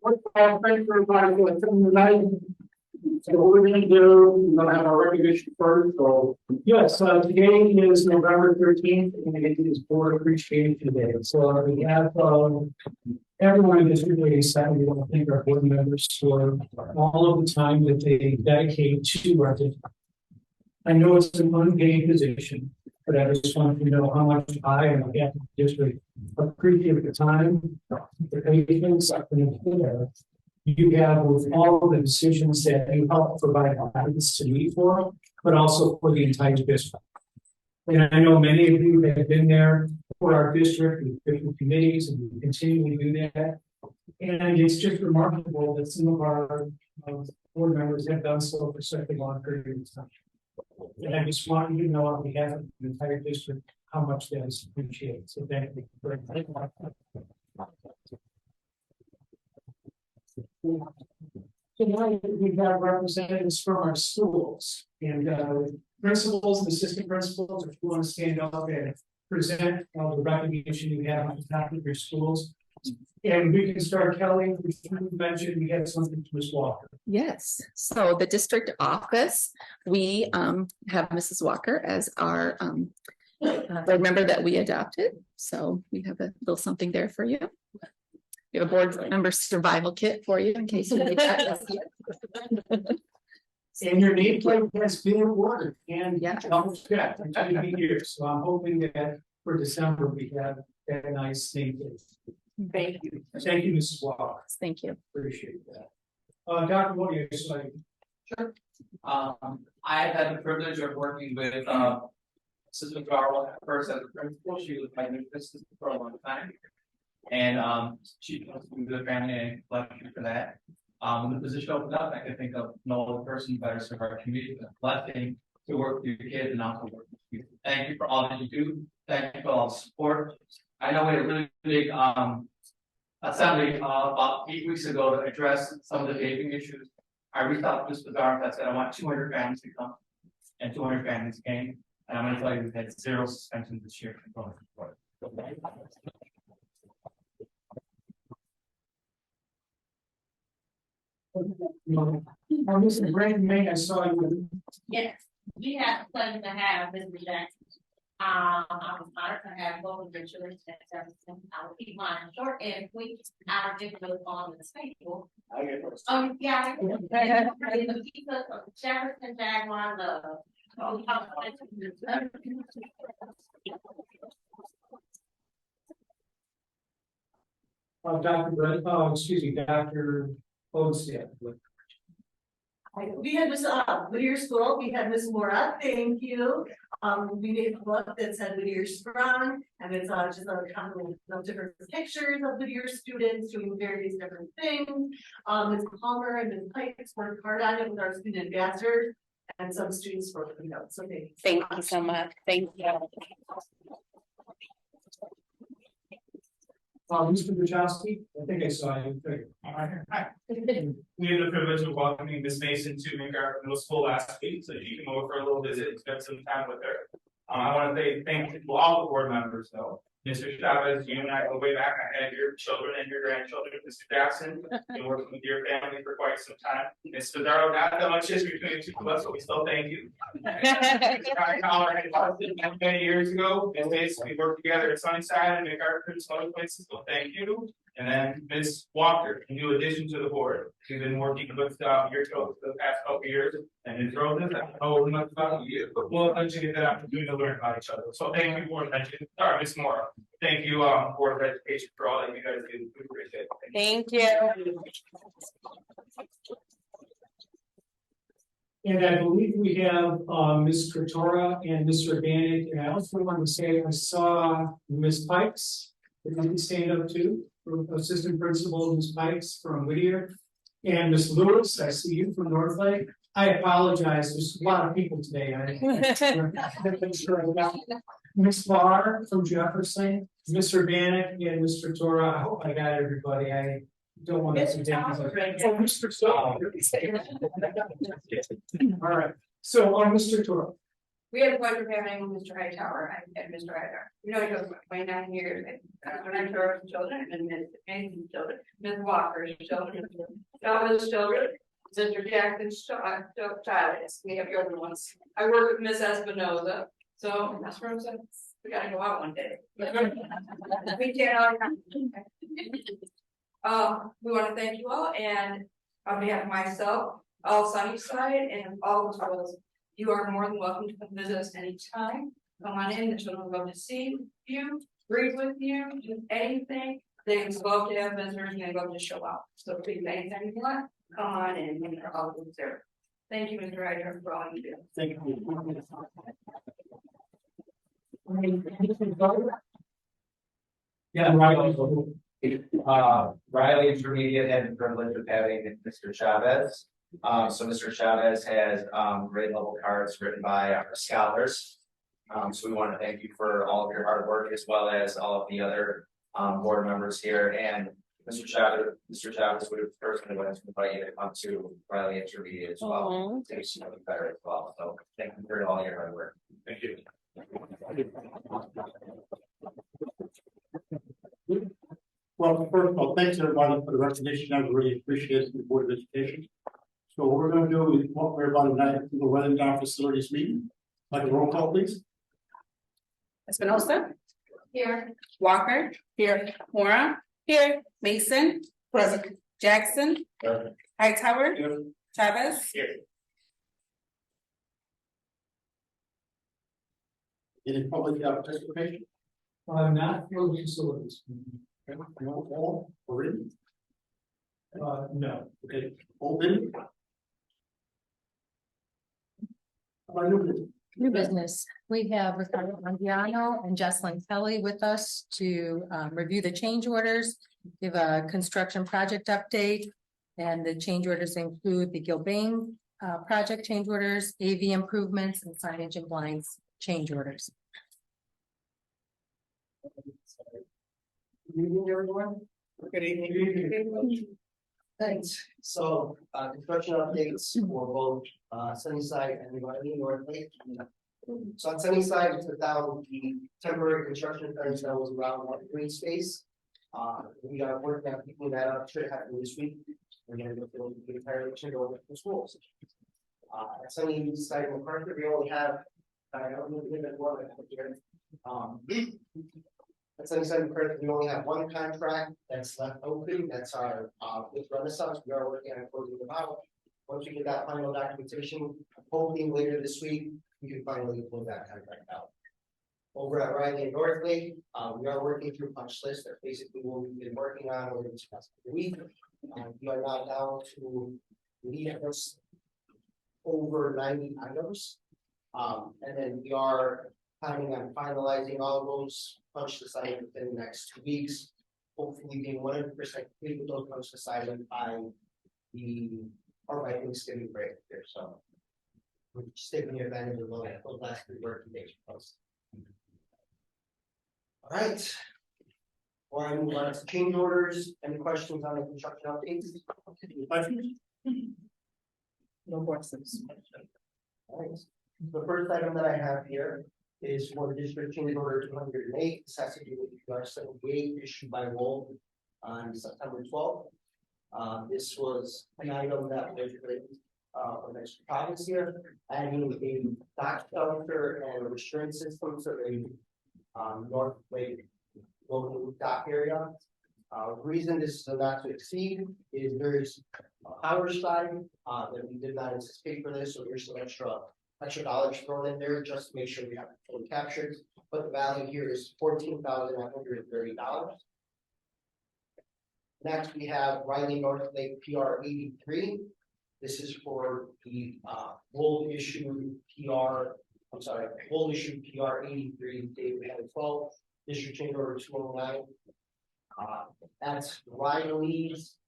Thanks for everybody for coming tonight. So what we're gonna do, we're gonna have our recognition first, so. Yes, today is November 13th, and it is Board Appreciation Day. So we have, everyone in District 87, we want to thank our board members for all of the time that they dedicate to our district. I know it's an unpaid position, but I just want you to know how much I and the district appreciate the time, the patience, and the care you have with all of the decisions that you help provide guidance to me for, but also for the entire district. And I know many of you have been there for our district with different committees, and we continue to do that. And it's just remarkable that some of our board members have done so for such a long period of time. And I just want you to know on behalf of the entire district how much that is appreciated. So thank you very much. Tonight we have representatives from our schools and principals and assistant principals. If you want to stand up and present the recognition you have on the top of your schools. And we can start, Kelly. You mentioned we have something to Ms. Walker. Yes, so the district office, we have Mrs. Walker as our board member that we adopted. So we have a little something there for you. We have a board member survival kit for you in case you need that. And your nameplate has been awarded and yeah, almost got here. So I'm hoping that for December we have that nice nameplate. Thank you. Thank you, Mrs. Walker. Thank you. Appreciate that. Dr. What are you saying? Sure. I've had the privilege of working with Assistant Carl at first as a principal. She was my new assistant for a long time. And she was a good family and blessing for that. When the position opened up, I could think of no other person better serve our community. It's a blessing to work with your kids and also work with you. Thank you for all that you do. Thank you for all the support. I know we had a really big assembly about 8 weeks ago to address some of the vaping issues. I reached out to Ms. Bizarre and said I want 200 families to come, and 200 families came. And I'm going to tell you we've had 0 suspensions this year. Mr. Brandon May, I saw you. Yes, we have the pleasure to have Mr. Jackson. I was honored to have both of the children at Jefferson. I will keep mine short and quick. I'll just go on the table. Yeah. The pizza of Jefferson Jaguar Love. Dr. Brett, excuse me, Dr. Olstead. We had Miss Whittier School, we had Miss Mora, thank you. We made a book that said Whittier Strong, and it's just a combination of different pictures of Whittier students doing various different things. Ms. Palmer and Ms. Pikes worked hard on it with our student ambassadors, and some students wrote the notes. So Thank you so much. Thank you. Mr. Buchowski, I think I saw you. Hi. We had the privilege of welcoming Ms. Mason to McGarrett Middle School last week, so she came over for a little visit and spent some time with her. I want to say thank you to all the board members, though. Mr. Chavez, you and I go way back. I had your children and your grandchildren. Mr. Jackson, been working with your family for quite some time. Ms. Pizarro, not that much history between the two of us, but we still thank you. Many years ago, and we worked together at Sunnyside and McGarrett and some other places, so thank you. And then Ms. Walker, a new addition to the board. She's been working with your children for the past couple of years. And Ms. Roses, I don't know much about you, but we'll eventually get that opportunity to learn about each other. So thank you for mentioning. Sorry, Ms. Mora. Thank you, Board of Education, for all that you guys do. We appreciate it. Thank you. And I believe we have Ms. Katora and Mr. Bannick. And I also want to say I saw Ms. Pikes. If you can stand up too. Assistant Principal Ms. Pikes from Whittier. And Ms. Lewis, I see you from Northlake. I apologize. There's a lot of people today. Ms. Barr from Jefferson, Mr. Bannick, and Mr. Tora. I hope I got everybody. I don't want to say Mr. All right. So Mr. Tora, We had the pleasure of having Mr. Hightower and Mr. Hightower. You know, he goes for 29 years. When I'm sure of children and Ms. Amy's children, Ms. Walker's children, Donna's children, Mr. Jackson's child. We have younger ones. I work with Miss Espinoza, so Miss Rosa, we gotta go out one day. We can't. We want to thank you all, and on behalf of myself, all Sunnyside, and all the schools, you are more than welcome to come visit us anytime. Come on in, the children would love to see you, read with you, do anything. They love to have visitors and they love to show up. So please, anytime you want, come on in, and they're all there. Thank you, Mr. Ryder, for all you do. Thank you. Yeah, Riley Intermediate had the privilege of having Mr. Chavez. So Mr. Chavez has grade level cards written by our scholars. So we want to thank you for all of your hard work, as well as all of the other board members here. And Mr. Chavez would have personally wanted to invite you to come to Riley Intermediate as well. To see something better as well. So thank you for all your hard work. Thank you. Well, first of all, thanks everybody for the recognition. I really appreciate it from the Board of Education. So what we're going to do is walk everybody tonight to the running down facilities meeting. Like a roll call, please. Espinosa, Here. Walker, here, Mora, here, Mason, present, Jackson, Hightower, Chavez. Any public participation? Not for the facilities. No, all, already? No. Okay, open. New business, we have Ricardo Andiano and Jocelyn Kelly with us to review the change orders, give a construction project update. And the change orders include the Gilbane project change orders, AV improvements, and signage and blinds change orders. Good evening, everyone. Good evening. Thanks. So, construction updates for both Sunnyside and Riley North Lake. So on Sunnyside, we took down the temporary construction fence that was around one green space. We are working on picking that up, should happen this week. We're gonna go through the entire change over the schools. At Sunnyside and MacArthur, we only have, I don't know if it's one here. At Sunnyside and MacArthur, we only have one contract that's left open. That's our with Renaissance. We are working on closing them out. Once we get that final documentation, hopefully later this week, we can finally close that contract out. Over at Riley and North Lake, we are working through punch list. That's basically what we've been working on over this past week. We are now down to lead us over 90 items. And then we are planning on finalizing all of those punch list items within the next 2 weeks. Hopefully being 100% complete with those punch list items by by Thanksgiving break here. So we're just taking advantage of those last 3 working days. All right. Or I move on to change orders. Any questions on the construction updates? No questions. All right. The first item that I have here is for the district change order 208. This has to do with PR 78 issued by Wolf on September 12th. This was an item that was related from next province here, adding a dock shelter and a restraint system to the North Lake local dock area. Reason this is a not to exceed is there's a power slide that we did not anticipate for this, so there's some extra dollars thrown in there just to make sure we have it fully captured. But the value here is $14,930. Next, we have Riley North Lake PR 83. This is for the full issue PR 83, David had 12, district change order 209. That's Riley's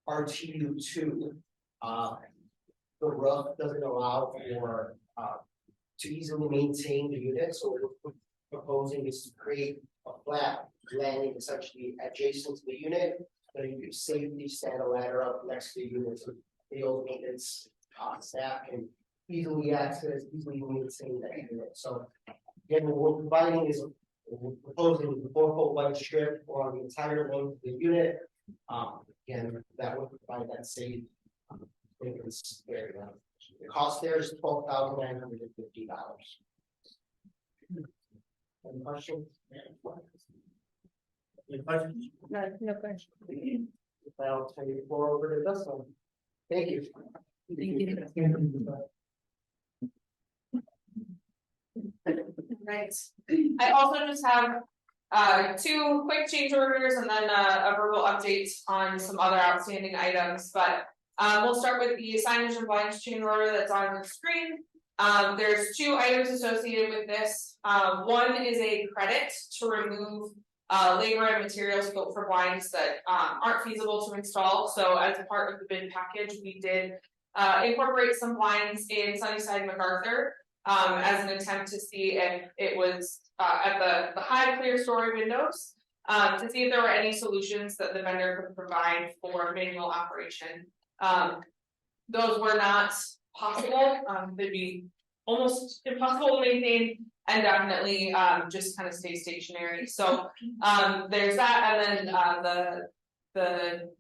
RTU2. The roof doesn't allow for to easily maintain the unit, so what we're proposing is to create a flat landing essentially adjacent to the unit, so you can safely stand a ladder up next to the unit, so field maintenance staff can easily accessed, easily maintained that unit. So again, what we're providing is we're proposing the 4-foot white strip on the entire length of the unit. Again, that would provide that safe entrance area. The cost there is $12,950. Any questions? Any questions? No question. I'll turn the floor over to Dustin. Thank you. Right. I also just have two quick change orders and then a verbal update on some other outstanding items, but we'll start with the signage and blinds change order that's on the screen. There's two items associated with this. One is a credit to remove labor and material scope for blinds that aren't feasible to install. So as a part of the bid package, we did incorporate some blinds in Sunnyside MacArthur as an attempt to see if it was at the high clear story windows to see if there were any solutions that the vendor could provide for manual operation. Those were not possible. They'd be almost impossible to maintain and definitely just kind of stay stationary. So there's that, and then the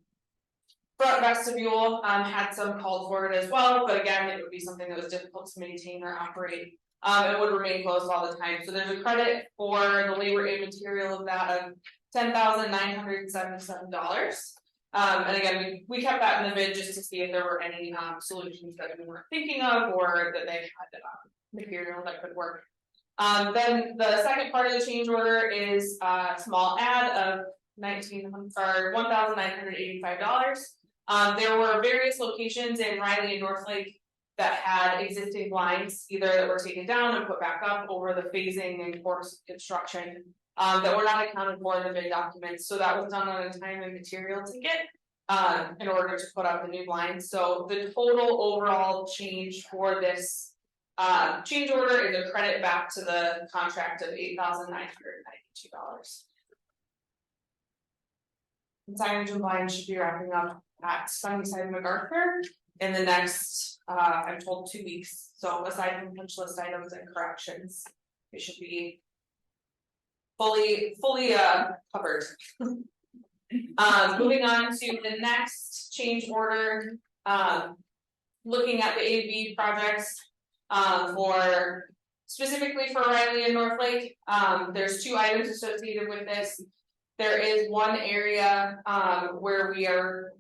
front vestibule had some called for it as well, but again, it would be something that was difficult to maintain or operate. It would remain closed all the time. So there's a credit for the labor and material of that of $10,977. And again, we kept that in the bid just to see if there were any solutions that we weren't thinking of, or that they had material that could work. Then the second part of the change order is a small ad of $1,985. There were various locations in Riley and Northlake that had existing blinds, either that were taken down and put back up over the phasing and course of construction, that were not accounted for in the bid documents. So that was done on a time and material ticket in order to put up the new blinds. So the total overall change for this change order is a credit back to the contract of $8,992. Signage and blinds should be wrapping up at Sunnyside MacArthur in the next, I'm told, 2 weeks. So aside from punch list items and corrections, it should be fully covered. Moving on to the next change order, looking at the AV projects for specifically for Riley and Northlake. There's two items associated with this. There is one area where we are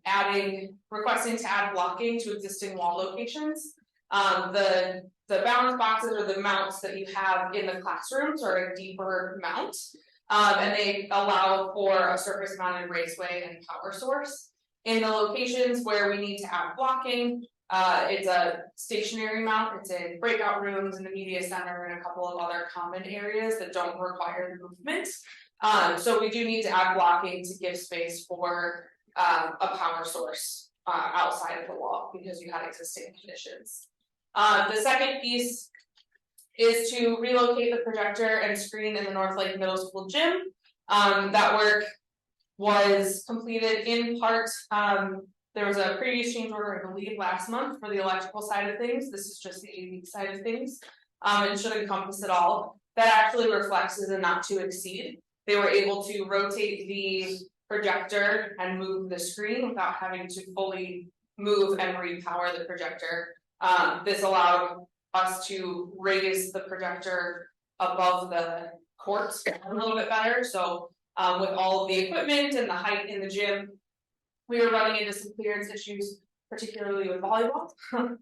requesting to add blocking to existing wall locations. The balance boxes or the mounts that you have in the classrooms are a deeper mount, and they allow for a surface mounted raceway and power source. In the locations where we need to add blocking, it's a stationary mount. It's in breakout rooms in the media center and a couple of other common areas that don't require movement. So we do need to add blocking to give space for a power source outside of the wall because you had existing conditions. The second piece is to relocate the projector and screen in the Northlake Middle School gym. That work was completed in part. There was a previous change order, I believe, last month for the electrical side of things. This is just the AV side of things. And should encompass it all. That actually reflects as a not to exceed. They were able to rotate the projector and move the screen without having to fully move and repower the projector. This allowed us to raise the projector above the court a little bit better. So with all of the equipment and the height in the gym, we were running into some clearance issues, particularly with volleyball,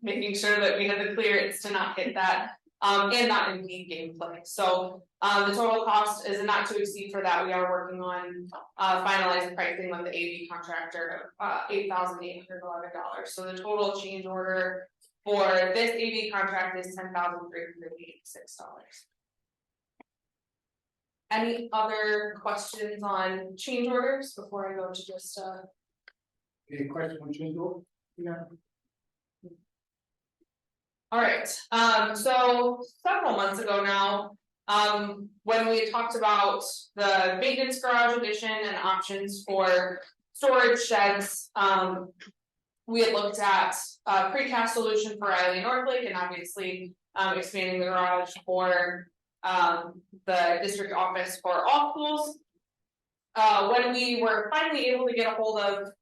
making sure that we had the clearance to not hit that and not impede gameplay. So the total cost is a not to exceed for that. We are working on finalizing pricing with the AV contractor of $8,811. So the total change order for this AV contract is $10,386. Any other questions on change orders before I go to just Any question on change order? Yeah. All right, so several months ago now, when we had talked about the maintenance garage addition and options for storage sheds, we had looked at a precast solution for Riley Northlake and obviously expanding the garage for the district office for all schools. When we were finally able to get a hold of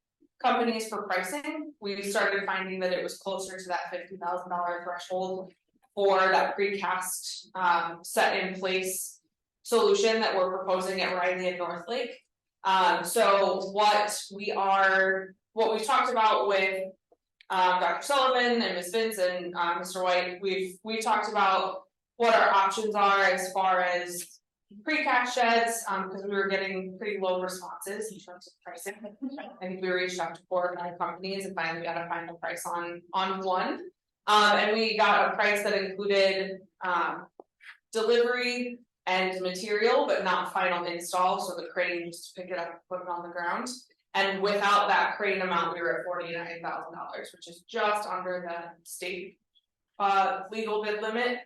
companies for pricing, we started finding that it was closer to that $50,000 threshold for that precast set in place solution that we're proposing at Riley and Northlake. So what we've talked about with Dr. Sullivan and Ms. Vince and Mr. White, we've talked about what our options are as far as precast sheds, because we were getting pretty low responses in terms of pricing. I think we reached out to 4 or 5 companies and finally got a final price on one. And we got a price that included delivery and material, but not final install, so the crane just to pick it up and put it on the ground. And without that crane amount, we were at $49,000, which is just under the state legal bid limit.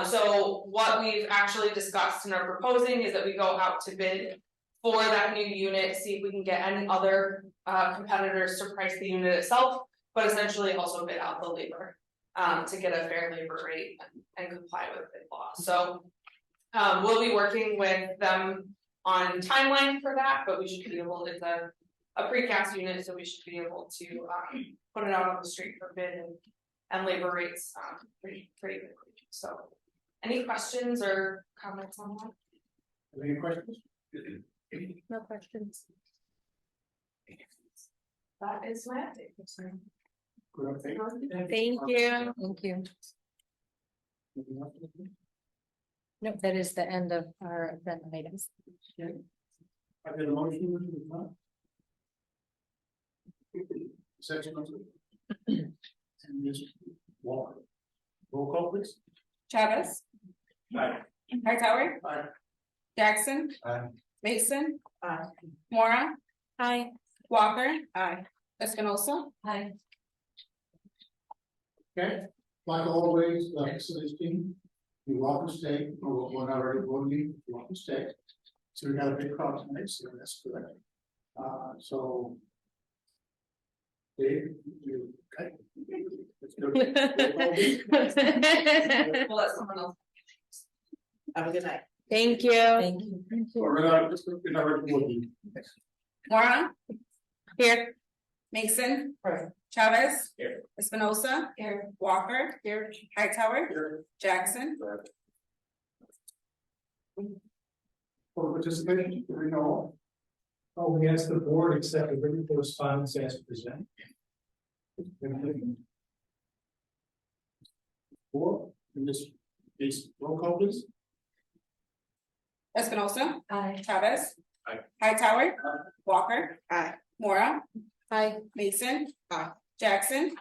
So what we've actually discussed and are proposing is that we go out to bid for that new unit, see if we can get any other competitors to price the unit itself, but essentially also bid out the labor to get a fair labor rate and comply with bid law. So we'll be working with them on timeline for that, but we should be able, it's a precast unit, so we should be able to put it out on the street for bid and labor rates pretty quickly. So any questions or comments on that? Any questions? No questions. That is my update. Good update. Thank you. Thank you. No, that is the end of our agenda items. I did a motion. Section. And Ms. Walker. Roll call, please. Chavez. Aye. Hightower. Aye. Jackson. Aye. Mason. Mora. Hi. Walker. Espinosa. Hi. Okay, like always, facilities team, you're welcome to stay, or we're not already voting, you're welcome to stay. So we got a big crowd tonight, so that's correct. So. Dave, you, okay? Let's go. We'll let someone else. Have a good night. Thank you. Thank you. We're not already voting. Mora. Here. Mason. Chavez. Here. Espinosa. Here. Walker. Here. Hightower. Here. Jackson. For participation, do we know? Oh, we asked the board accept the written correspondence as presented. Four, in this case, roll call please. Espinosa. Hi. Chavez. Aye. Hightower. Walker. Mora. Hi. Mason. Jackson.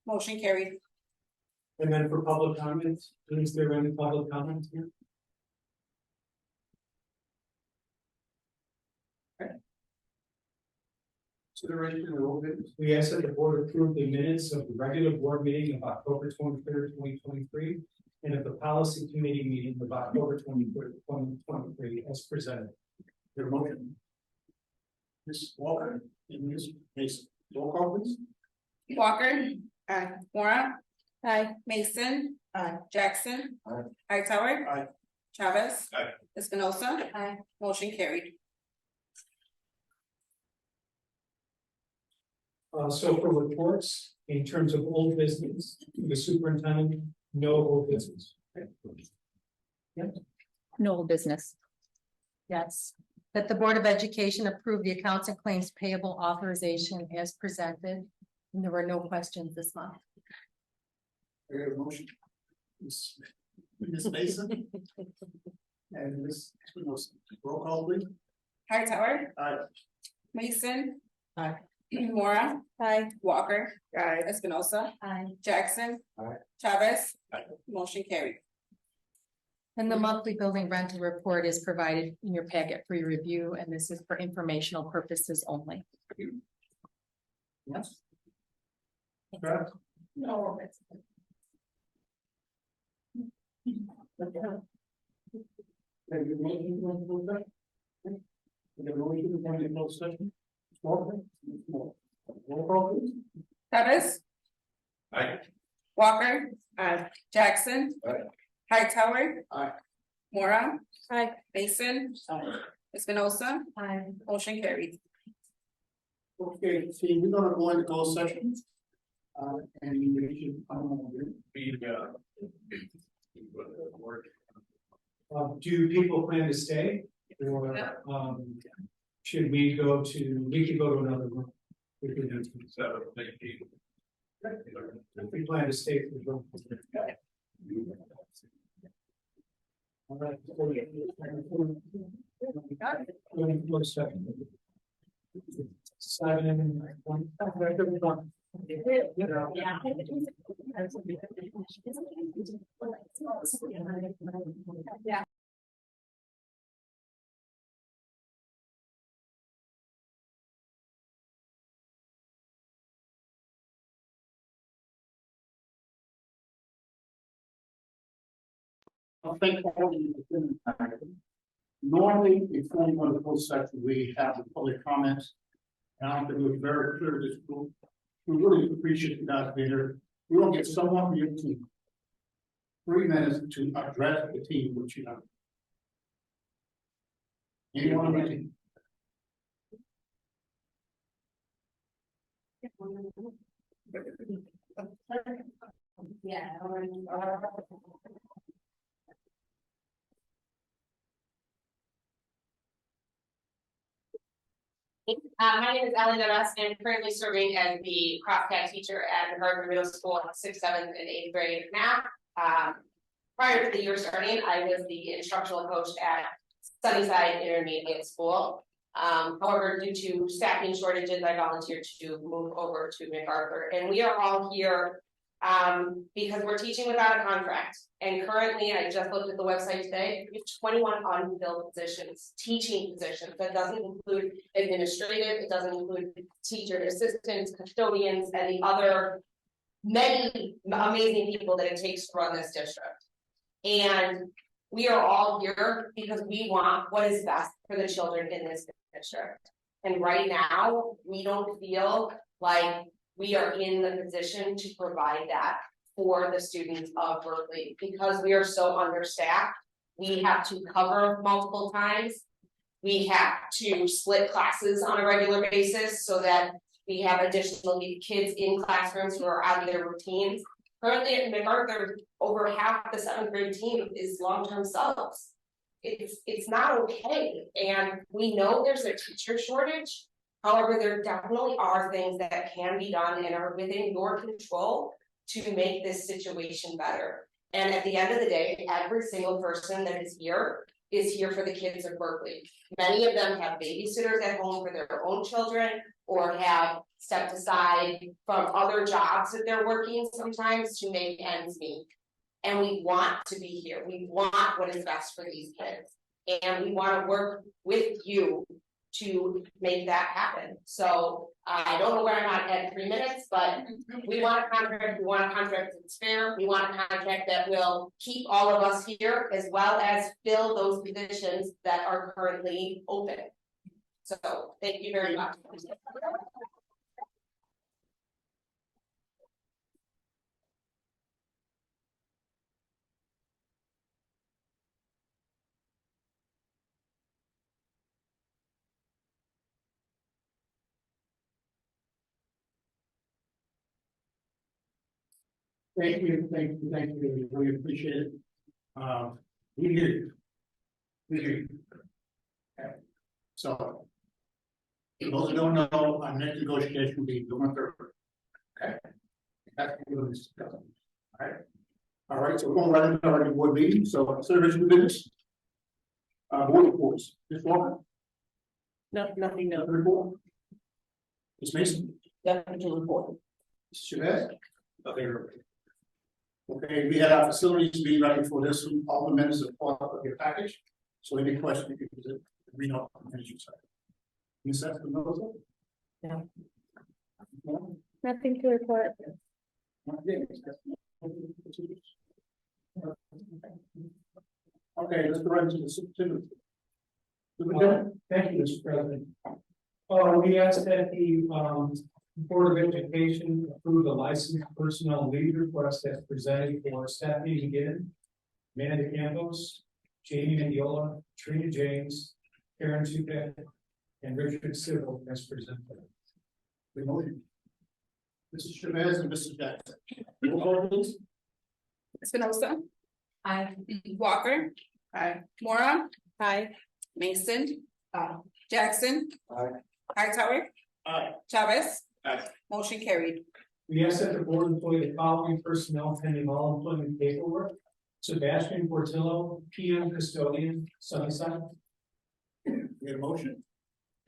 Motion carried. And then for public comments, is there any public comments here? Consideration of old business. We ask that the board approve the minutes of the regular board meeting of October 23rd, 2023, and of the policy committee meeting of October 23rd, 2023, as presented. Your motion. Ms. Walker and Ms. Mason. Roll call please. Walker. Mora. Hi. Mason. Jackson. Hightower. Aye. Chavez. Aye. Espinosa. Aye. Motion carried. So for reports, in terms of old business, the superintendent, no old business. No business. Yes, that the Board of Education approve the accounts and claims payable authorization as presented. And there were no questions this month. I got a motion. Ms. Mason. And Ms. Espinosa. Roll call please. Hightower. Aye. Mason. Aye. Mora. Hi. Walker. Espinosa. Hi. Jackson. Aye. Chavez. Aye. Motion carried. And the monthly building rental report is provided in your packet for your review, and this is for informational purposes only. Yes. Okay. No. Thank you. Motion to close that? We have a motion to close the closed session. Roll call please. Pettis. Aye. Walker. Jackson. Hightower. Aye. Mora. Mason. Espinosa. Motion carried. Okay, see, we're gonna go into closed session. And we should, Do people plan to stay? Or, should we go to, we could go to another room? We could do if we plan to stay for the room. All right. Closed session. 7:01. Yeah. I think all of you have been impacted. Normally, before we go to the closed session, we have the public comments. And I think it was very clear this group. We really appreciate you guys being here. We will get someone from your team 3 minutes to address the team, which you have. Anyone on the team? Yeah. My name is Ellen Dennis, and I'm currently serving as the CrossCat teacher at the Harvard Middle School in 6th, 7th, and 8th grade math. Prior to the year starting, I was the instructional coach at Sunnyside Intermediate School. However, due to staffing shortages, I volunteered to move over to MacArthur, and we are all here because we're teaching without a contract. And currently, I just looked at the website today, we have 21 unfilled positions, teaching positions. That doesn't include administrative, it doesn't include teacher assistants, custodians, and the other many amazing people that it takes to run this district. And we are all here because we want what is best for the children in this district. And right now, we don't feel like we are in the position to provide that for the students of Berkeley because we are so understaffed. We have to cover multiple times. We have to split classes on a regular basis so that we have additional kids in classrooms who are out of their routines. Currently at MacArthur, over half the 7th grade team is long-term subs. It's not okay, and we know there's a teacher shortage. However, there definitely are things that can be done and are within your control to make this situation better. And at the end of the day, every single person that is here for the kids of Berkeley. Many of them have babysitters at home for their own children or have stepped aside from other jobs that they're working sometimes to make ends meet. And we want to be here. We want what is best for these kids. And we want to work with you to make that happen. So I don't know where I'm at 3 minutes, but we want a contract, that's fair, we want a contract that will keep all of us here as well as fill those positions that are currently open. So thank you very much. Thank you. We appreciate it. We do. Okay. So, for those who don't know, our next negotiation will be November 3rd. Okay. That's what we're discussing. All right, so we're going right into our board meeting. So, consideration of business. Board reports. Ms. Walker? No, nothing, no. Report. Ms. Mason? Nothing to report. Mr. Chavez? Okay, we have our facilities to be ready for this, all the minutes are part of your package. So any questions, you can read off the minutes you said. Ms. Espinosa? No. No? Nothing to report. Okay, let's go right into the superintendent. Thank you, Mr. President. We asked that Board of Education approved the licensed personnel leave request as presented for Stephanie McGinn, Amanda Campos, Jamie Mendiola, Trina James, Karen Tupac, and Richard Civil as presented. The motion. Mrs. Chavez and Mrs. Jackson. Roll call please. Espinosa. Aye. Walker. Aye. Mora. Aye. Mason. Jackson. Aye. Hightower. Aye. Chavez. Aye. Motion carried. We ask that the board employ the following personnel pending all employment paperwork. Sebastian Portillo, PM custodian, Sunnyside. We have a motion.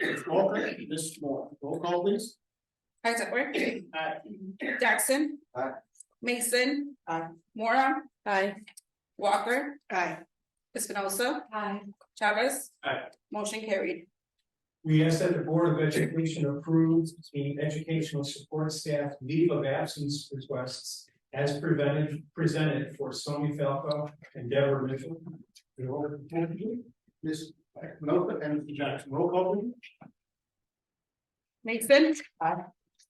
Ms. Walker, Ms. Moore, roll call please. Hightower. Aye. Jackson. Aye. Mason. Mora. Aye. Walker. Aye. Espinosa. Aye. Chavez. Aye. Motion carried. We ask that the Board of Education approve the educational support staff leave of absence requests as presented for Somi Falco and Deborah Mitchell. The order Ms. Minoka and Mr. Jackson, roll call please. Mason.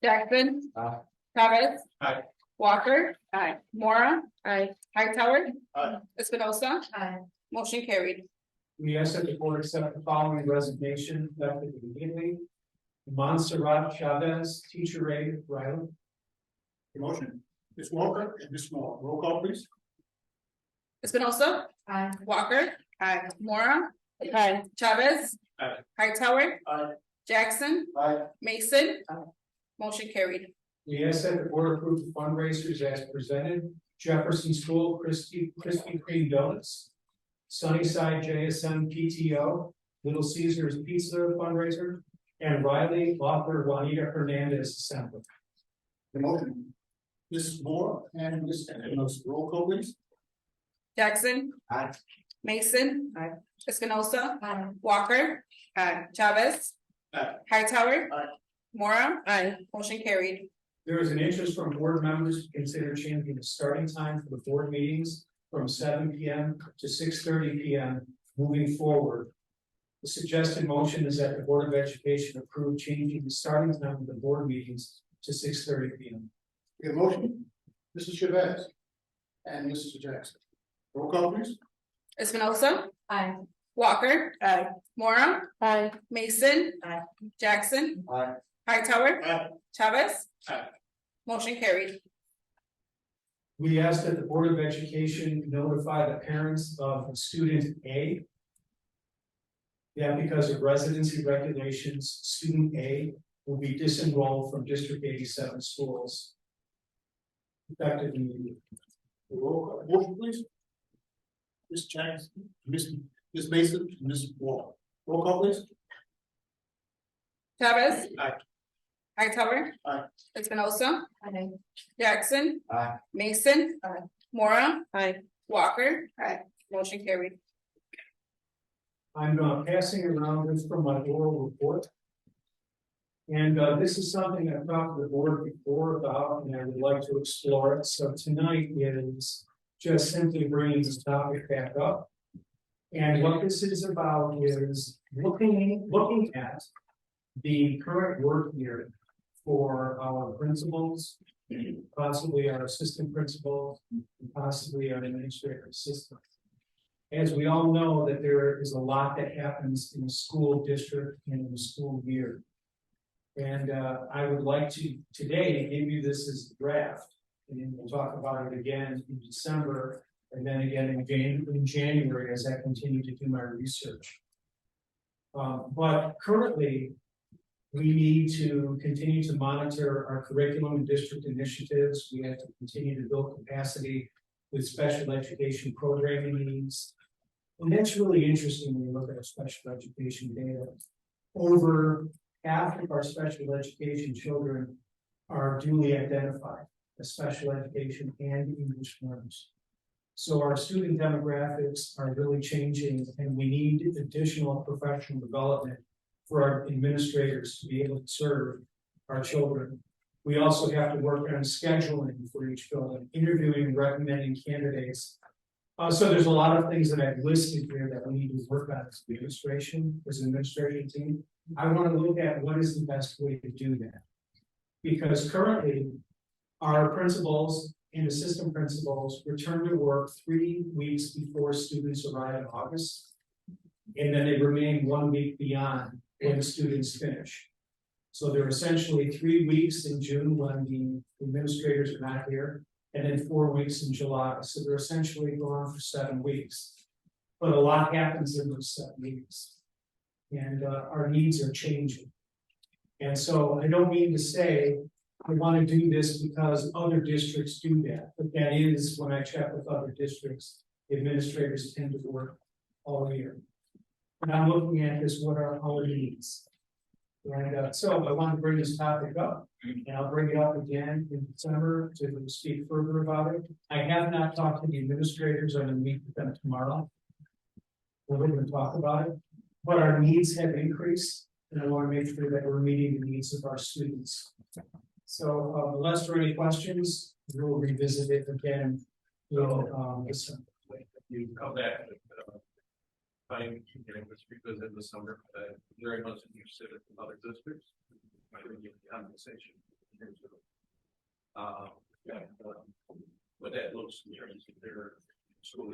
Jackson. Aye. Chavez. Aye. Walker. Aye. Mora. Aye. Hightower. Aye. Espinosa. Aye. Motion carried. We ask that the board accept the following resignation effective immediately. Montserrat Chavez, teacher aide, Riley. The motion. Ms. Walker and Ms. Moore, roll call please. Espinosa. Aye. Walker. Aye. Mora. Aye. Chavez. Aye. Hightower. Aye. Jackson. Aye. Mason. Motion carried. We ask that the board approve the fundraisers as presented. Jefferson School, Krispy Kreme Donuts. Sunnyside JSM PTO, Little Caesars Pizza fundraiser, and Riley author Juanita Hernandez Assembly. The motion. Ms. Moore and Ms. Espinosa, roll call please. Jackson. Aye. Mason. Espinosa. Aye. Walker. Chavez. Aye. Hightower. Aye. Mora. Motion carried. There is an interest from board members to consider changing the starting time for the board meetings from 7 p.m. to 6:30 p.m. moving forward. The suggested motion is that the Board of Education approve changing the starting time of the board meetings to 6:30 p.m. We have a motion. Mrs. Chavez and Mrs. Jackson. Roll call please. Espinosa. Aye. Walker. Mora. Mason. Jackson. Aye. Hightower. Aye. Chavez. Aye. Motion carried. We ask that the Board of Education notify the parents of student A. That because of residency regulations, student A will be disenrolled from District 87 schools. Effective immediately. Roll call, motion please. Ms. Jackson, Ms. Mason, Ms. Wall. Roll call please. Chavez. Aye. Hightower. Aye. Espinosa. Aye. Jackson. Aye. Mason. Mora. Walker. Motion carried. I'm passing around this from my oral report. And this is something I've talked to the board before about, and I would like to explore it. So tonight is just simply bringing this topic back up. And what this is about is looking at the current work year for our principals, possibly our assistant principals, and possibly our administrative assistant. As we all know that there is a lot that happens in a school district and in a school year. And I would like to today give you this as a draft, and we'll talk about it again in December, and then again in January as I continue to do my research. But currently, we need to continue to monitor our curriculum and district initiatives. We have to continue to build capacity with special education programming needs. And that's really interesting when you look at our special education data. Over half of our special education children are duly identified as special education and English learners. So our student demographics are really changing, and we need additional professional development for our administrators to be able to serve our children. We also have to work on scheduling for each building, interviewing and recommending candidates. So there's a lot of things that I've listed here that we need to work on as administration team. I want to look at what is the best way to do that. Because currently, our principals and assistant principals return to work 3 weeks before students arrive in August. And then they remain 1 week beyond when students finish. So they're essentially 3 weeks in June when the administrators are not here, and then 4 weeks in July. So they're essentially gone for 7 weeks. But a lot happens in those 7 weeks. And our needs are changing. And so I don't mean to say I want to do this because other districts do that, but that is when I check with other districts, administrators tend to work all year. And I'm looking at this, what are our needs? And so I want to bring this topic up, and I'll bring it up again in December to speak further about it. I have not talked to the administrators. I'm going to meet with them tomorrow. We're going to talk about it, but our needs have increased, and I want to make sure that we're meeting the needs of our students. So unless there are any questions, we'll revisit it again. December. You come back. Finding because in the summer, very much interested in other districts. I think you have conversation in terms of what that looks in terms of their school,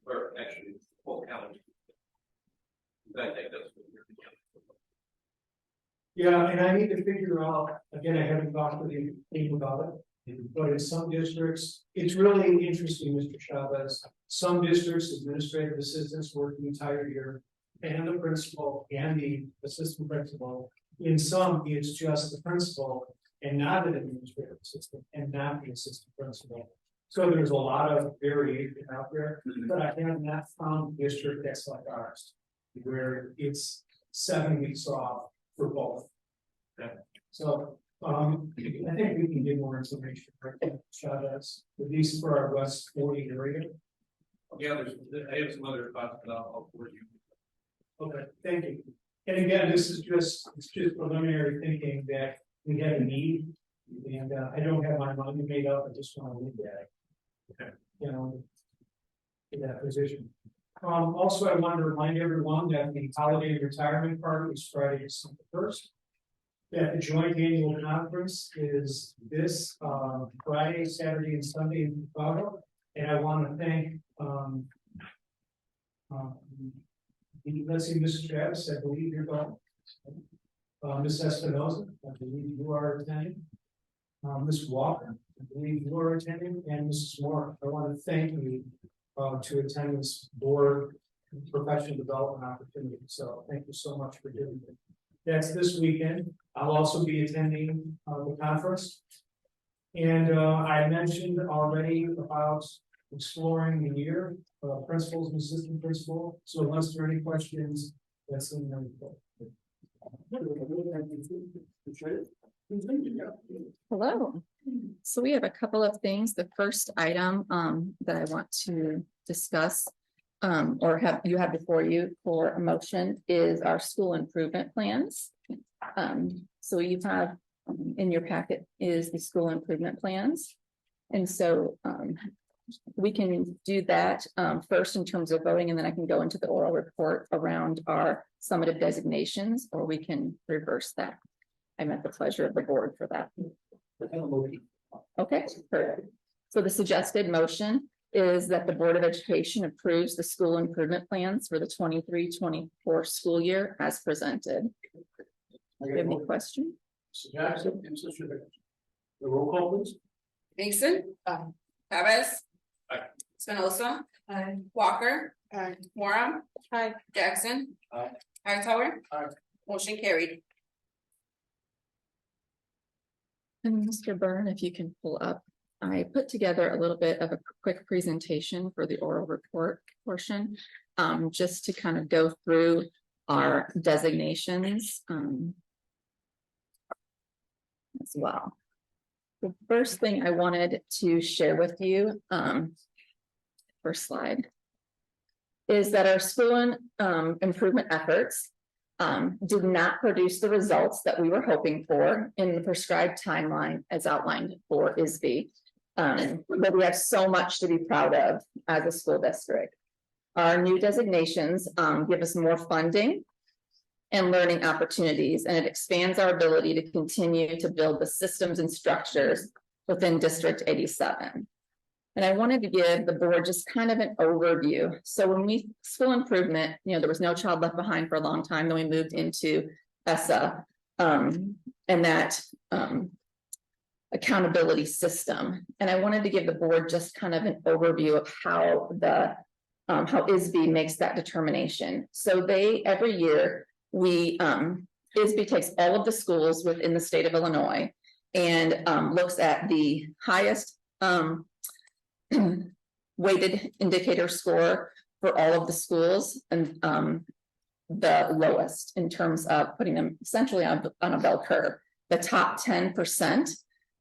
or actually full calendar. I think that's what you're doing. Yeah, and I need to figure out, again, I haven't talked to the team about it, but in some districts, it's really interesting, Mr. Chavez. Some districts, administrative assistants work the entire year, and the principal and the assistant principal. In some, it's just the principal and not an administrative assistant and not the assistant principal. So there's a lot of variation out there, but I have not found a district that's like ours, where it's 7 weeks off for both. Yeah. So I think we can get more information for Chavez, at least for our West 40 area. Yeah, I have some other thoughts, but I'll forward you. Okay, thank you. And again, it's just preliminary thinking that we have a need, and I don't have my mind made up. I just want to look at it. Okay. You know, in that position. Also, I want to remind everyone that the holiday retirement party is Friday, December 1st. That the joint annual conference is this Friday, Saturday, and Sunday in Chicago. And I want to thank let's see, Mrs. Travis, I believe you're going. Ms. Espinoza, I believe you are attending. Ms. Walker, I believe you are attending, and Mrs. Moore. I want to thank you to attend this board professional development opportunity. So thank you so much for doing it. That's this weekend. I'll also be attending the conference. And I mentioned already about exploring the year, principals and assistant principal. So unless there are any questions, that's in the report. Hello. So we have a couple of things. The first item that I want to discuss or have before you for a motion is our school improvement plans. So you have in your packet is the school improvement plans. And so we can do that first in terms of voting, and then I can go into the oral report around our summative designations, or we can reverse that. I'm at the pleasure of the board for that. Okay, perfect. So the suggested motion is that the Board of Education approves the school improvement plans for the 23-24 school year as presented. Do you have any question? Jackson, the roll call, please. Mason. Chavez. Aye. Espinosa. Walker. Moram. Jackson. Hightower. Motion carried. And Mr. Byrne, if you can pull up, I put together a little bit of a quick presentation for the oral report portion, just to kind of go through our designations as well. The first thing I wanted to share with you, first slide, is that our school improvement efforts did not produce the results that we were hoping for in the prescribed timeline as outlined for ISB. But we have so much to be proud of as a school district. Our new designations give us more funding and learning opportunities, and it expands our ability to continue to build the systems and structures within District 87. And I wanted to give the board just kind of an overview. So when we school improvement, there was No Child Left Behind for a long time. Then we moved into ESSA, and that accountability system. And I wanted to give the board just kind of an overview of how how ISB makes that determination. So every year ISB takes all of the schools within the state of Illinois and looks at the highest weighted indicator score for all of the schools and the lowest in terms of putting them essentially on a bell curve. The top 10%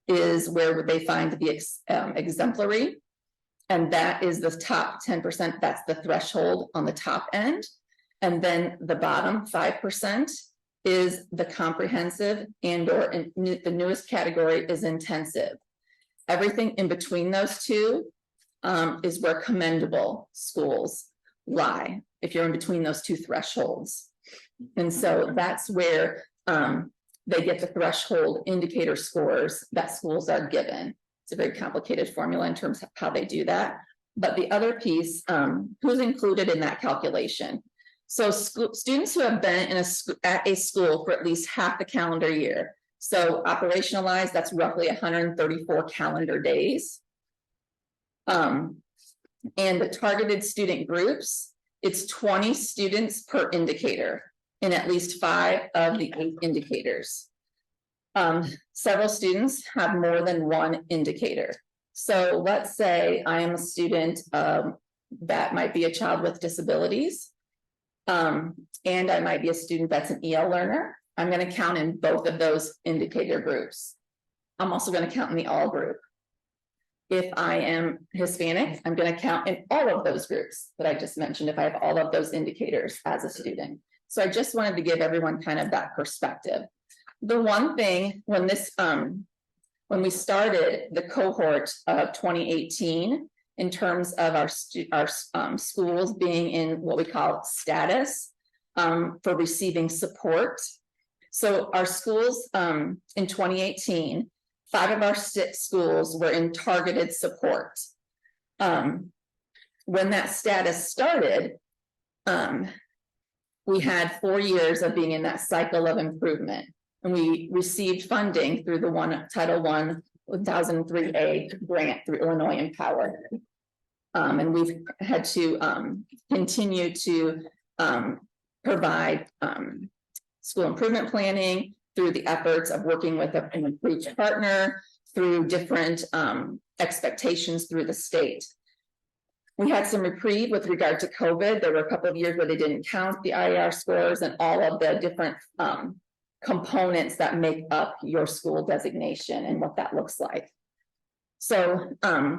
is where they find to be exemplary, and that is the top 10%. That's the threshold on the top end, and then the bottom 5% is the comprehensive, and/or the newest category is intensive. Everything in between those two is where commendable schools lie, if you're in between those two thresholds. And so that's where they get the threshold indicator scores that schools are given. It's a very complicated formula in terms of how they do that. But the other piece, who's included in that calculation? So students who have been at a school for at least half the calendar year. So operationalized, that's roughly 134 calendar days. And the targeted student groups, it's 20 students per indicator in at least 5 of the 8 indicators. Several students have more than one indicator. So let's say I am a student that might be a child with disabilities, and I might be a student that's an EL learner. I'm going to count in both of those indicator groups. I'm also going to count in the all group. If I am Hispanic, I'm going to count in all of those groups that I just mentioned, if I have all of those indicators as a student. So I just wanted to give everyone kind of that perspective. The one thing when we started the cohort of 2018, in terms of our schools being in what we call status for receiving support. So our schools in 2018, 5 of our 6 schools were in targeted support. When that status started, we had 4 years of being in that cycle of improvement, and we received funding through the Title I 1003A grant through Illinois Empower. And we've had to continue to provide school improvement planning through the efforts of working with an approved partner, through different expectations through the state. We had some reprieve with regard to COVID. There were a couple of years where they didn't count the IER scores and all of the different components that make up your school designation and what that looks like. So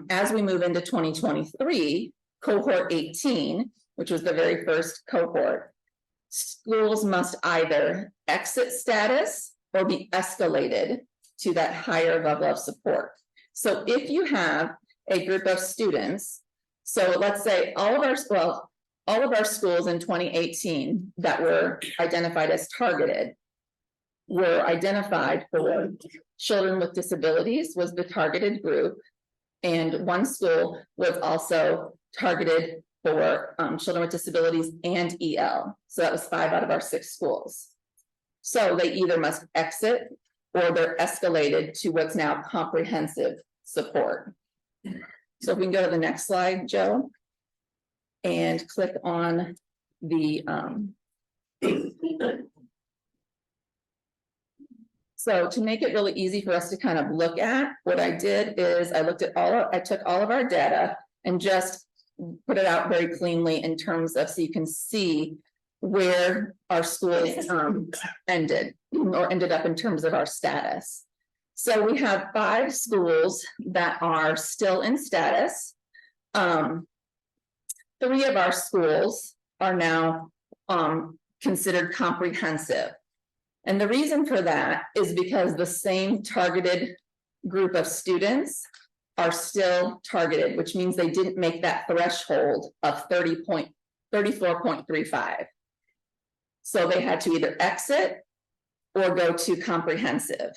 as we move into 2023, cohort 18, which was the very first cohort, schools must either exit status or be escalated to that higher level of support. So if you have a group of students, so let's say all of our schools in 2018 that were identified as targeted were identified for children with disabilities was the targeted group, and one school was also targeted for children with disabilities and EL. So that was 5 out of our 6 schools. So they either must exit or they're escalated to what's now comprehensive support. So if we can go to the next slide, Joe, and click on the so to make it really easy for us to kind of look at, what I did is I took all of our data and just put it out very cleanly in terms of, so you can see where our schools ended up in terms of our status. So we have 5 schools that are still in status. 3 of our schools are now considered comprehensive. And the reason for that is because the same targeted group of students are still targeted, which means they didn't make that threshold of 34.35. So they had to either exit or go to comprehensive.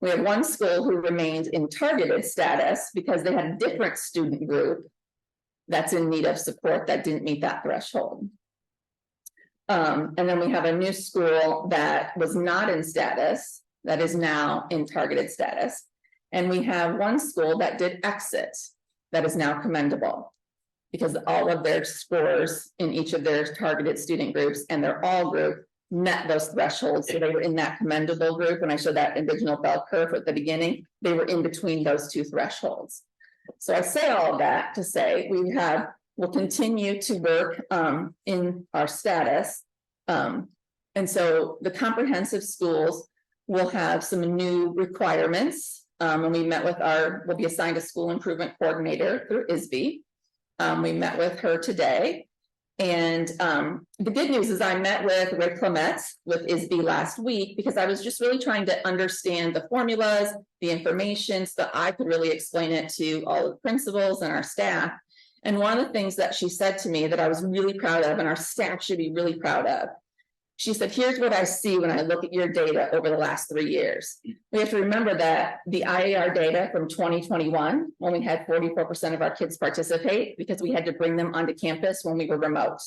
We have one school who remained in targeted status because they had a different student group that's in need of support that didn't meet that threshold. And then we have a new school that was not in status, that is now in targeted status. And we have one school that did exit, that is now commendable, because all of their scores in each of their targeted student groups and their all group met those thresholds. So they were in that commendable group. When I showed that original bell curve at the beginning, they were in between those two thresholds. So I say all of that to say we'll continue to work in our status. And so the comprehensive schools will have some new requirements. And we met with we'll be assigned a school improvement coordinator through ISB. We met with her today. And the good news is I met with Rick Clements with ISB last week because I was just really trying to understand the formulas, the information, so that I could really explain it to all the principals and our staff. And one of the things that she said to me that I was really proud of, and our staff should be really proud of, she said, here's what I see when I look at your data over the last 3 years. We have to remember that the IAR data from 2021, when we had 44% of our kids participate, because we had to bring them onto campus when we were remote.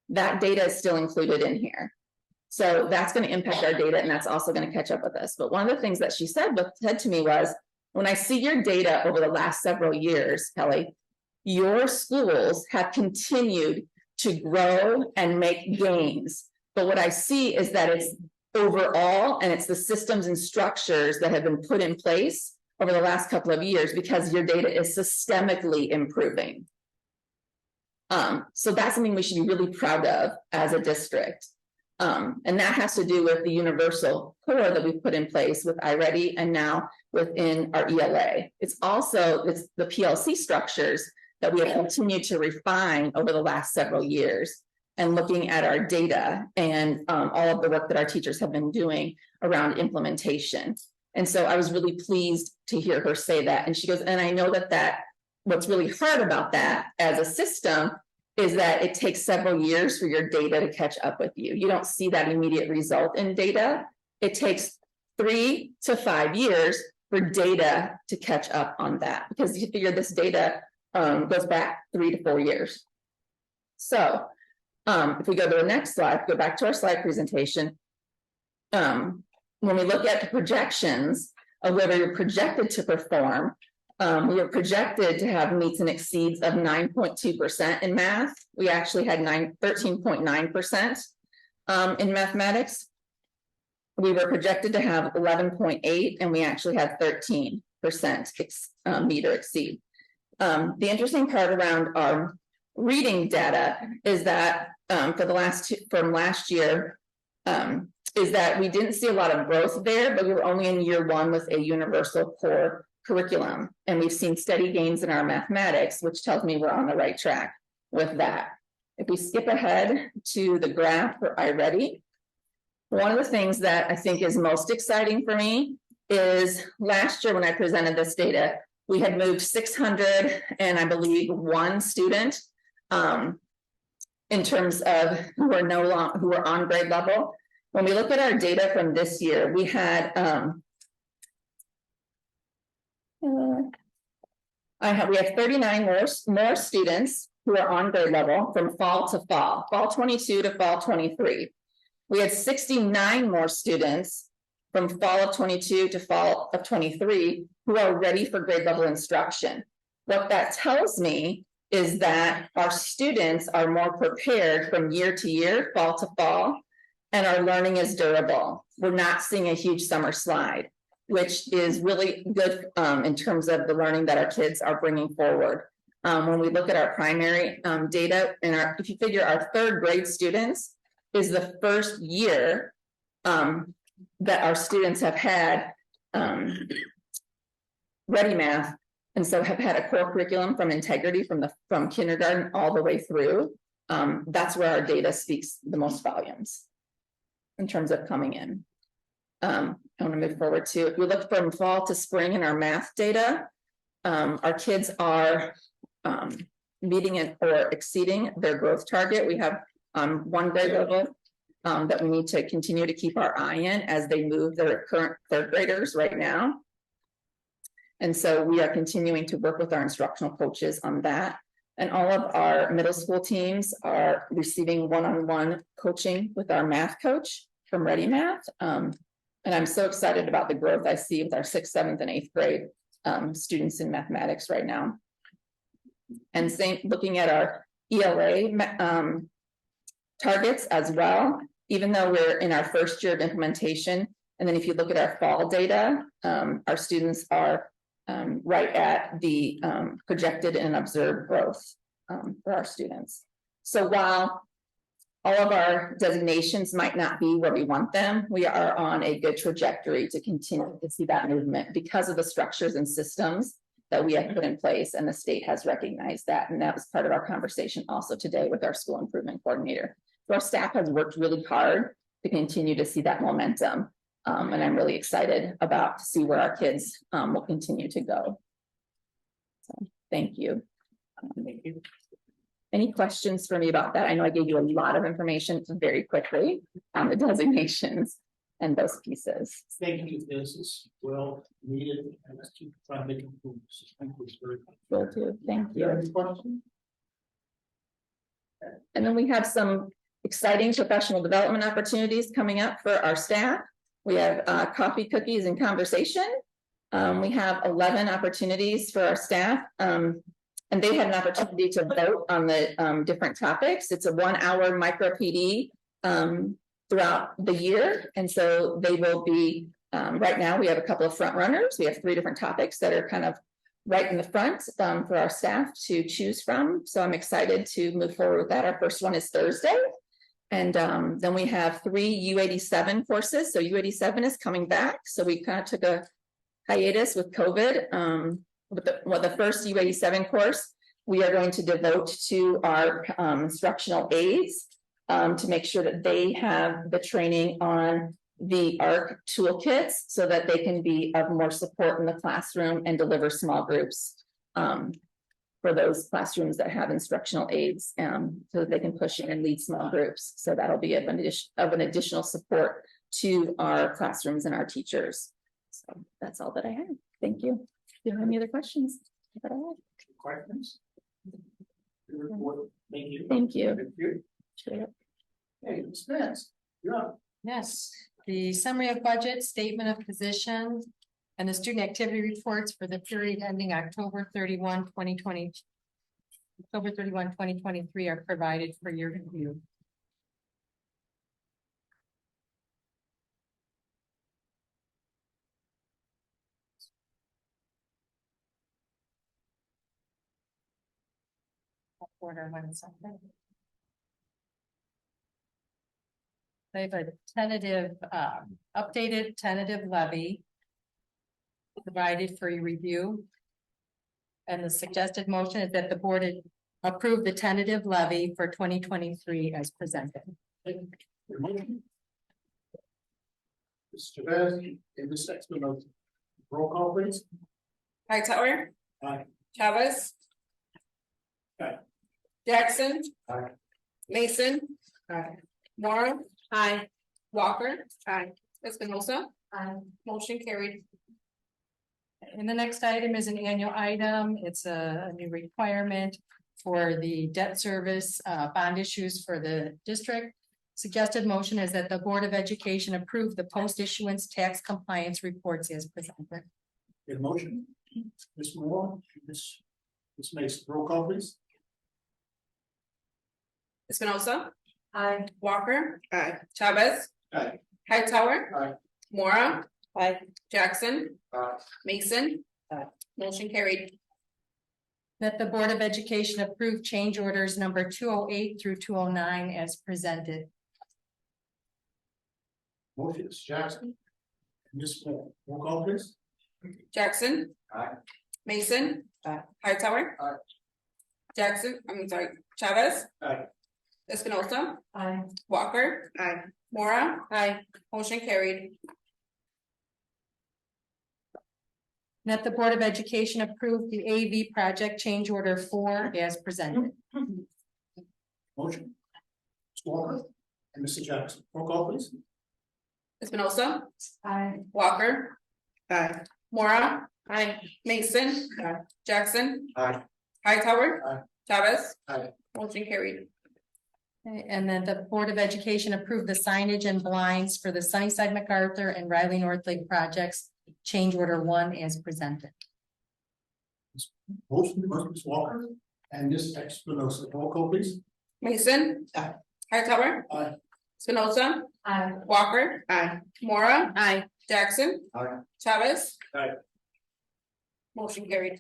That data is still included in here. So that's going to impact our data, and that's also going to catch up with us. But one of the things that she said to me was, when I see your data over the last several years, Kelly, your schools have continued to grow and make gains. But what I see is that it's overall, and it's the systems and structures that have been put in place over the last couple of years because your data is systemically improving. So that's something we should be really proud of as a district. And that has to do with the universal core that we've put in place with iReady and now within our ELA. It's the PLC structures that we have continued to refine over the last several years, and looking at our data and all of the work that our teachers have been doing around implementation. And so I was really pleased to hear her say that. And she goes, and I know that what's really hard about that as a system is that it takes several years for your data to catch up with you. You don't see that immediate result in data. It takes 3 to 5 years for data to catch up on that, because you figure this data goes back 3 to 4 years. So if we go to the next slide, go back to our slide presentation. When we look at the projections of where we were projected to perform, we were projected to have meets and exceeds of 9.2% in math. We actually had 13.9% in mathematics. We were projected to have 11.8, and we actually had 13% meet or exceed. The interesting part around our reading data is that from last year, is that we didn't see a lot of growth there, but we were only in year 1 with a universal core curriculum. And we've seen steady gains in our mathematics, which tells me we're on the right track with that. If we skip ahead to the graph for iReady, one of the things that I think is most exciting for me is last year when I presented this data, we had moved 600 and I believe 1 student in terms of who are on grade level. When we look at our data from this year, we had we have 39 more students who are on grade level from fall to fall 22 to fall 23. We had 69 more students from fall of 22 to fall of 23 who are ready for grade level instruction. What that tells me is that our students are more prepared from year to year, fall to fall, and our learning is durable. We're not seeing a huge summer slide, which is really good in terms of the learning that our kids are bringing forward. When we look at our primary data, and if you figure our 3rd grade students is the first year that our students have had Ready Math, and so have had a core curriculum from integrity from kindergarten all the way through. That's where our data speaks the most volumes in terms of coming in. I want to move forward to, if we look from fall to spring in our math data, our kids are meeting or exceeding their growth target. We have on one grade level. That we need to continue to keep our eye in as they move their current third graders right now. And so we are continuing to work with our instructional coaches on that. And all of our middle school teams are receiving one-on-one coaching with our math coach from Ready Math. And I'm so excited about the growth I see with our 6th, 7th, and 8th grade students in mathematics right now. And looking at our ELA targets as well, even though we're in our first year of implementation. And then if you look at our fall data, our students are right at the projected and observed growth for our students. So while all of our designations might not be where we want them, we are on a good trajectory to continue to see that movement because of the structures and systems that we have put in place, and the state has recognized that. And that was part of our conversation also today with our school improvement coordinator. So our staff has worked really hard to continue to see that momentum. And I'm really excited about to see where our kids will continue to go. So thank you. Any questions for me about that? I know I gave you a lot of information very quickly on the designations and those pieces. Thank you, this is well needed, and let's keep trying to make improvements. Thank you, very much. Will do. Thank Do you have you. any questions? And then we have some exciting professional development opportunities coming up for our staff. We have coffee, cookies, and conversation. We have 11 opportunities for our staff. And they had an opportunity to vote on the different topics. It's a 1-hour micro PD throughout the year. And so they will be, right now we have a couple of front runners. We have 3 different topics that are kind of right in the front for our staff to choose from. So I'm excited to move forward with that. Our first one is Thursday. And then we have 3 U87 courses. So U87 is coming back. So we kind of took a hiatus with COVID. With the first U87 course, we are going to devote to our instructional aides to make sure that they have the training on the ARC toolkits so that they can be of more support in the classroom and deliver small groups for those classrooms that have instructional aides so that they can push in and lead small groups. So that'll be of an additional support to our classrooms and our teachers. So that's all that I have. Thank you. Do you have any other questions? Questions? Thank you. Thank you. Thank you. Sure. Hey, Ms. Spence, you're up. Yes, the summary of budget, statement of position, and the student activity reports for the period ending October 31, 2020. October 31, 2023 are provided for your review. Order 1 second. They have a tentative, updated tentative levy provided for your review. And the suggested motion is that the board approve the tentative levy for 2023 as presented. Your motion. Mr. Vaz, in this section of roll call, please. Hightower. Aye. Chavez. Aye. Jackson. Aye. Mason. Aye. Morrow. Aye. Walker. Aye. Espinosa. Aye. Motion carried. And the next item is an annual item. It's a new requirement for the debt service bond issues for the district. Suggested motion is that the Board of Education approve the post-issuance tax compliance reports as presented. Your motion. Ms. Moore, Ms. Mason, roll call, please. Espinosa. Aye. Walker. Aye. Chavez. Aye. Hightower. Aye. Mora. Aye. Jackson. Aye. Mason. Aye. Motion carried. That the Board of Education approve change orders number 208 through 209 as presented. Motion is Jackson. Ms. Moore, roll call, please. Jackson. Aye. Mason. Aye. Hightower. Aye. Jackson, I'm sorry, Chavez. Aye. Espinosa. Aye. Walker. Aye. Mora. Aye. Motion carried. That the Board of Education approve the AV project change order 4 as presented. Motion. Walker, and Mr. Jackson. Roll call please. Espinosa, Aye. Walker. Aye. Mora. Aye. Mason. Aye. Jackson. Aye. Hightower. Aye. Chavez. Aye. Motion carried. Okay, and then the Board of Education approved the signage and blinds for the Sunnyside MacArthur and Riley North Lake projects. Change order 1 as presented. Motion by Ms. Walker and Ms. Espinosa. Roll call please. Mason. Aye. Hightower. Aye. Espinosa. Aye. Walker. Aye. Mora. Aye. Jackson. Aye. Chavez. Aye. Motion carried.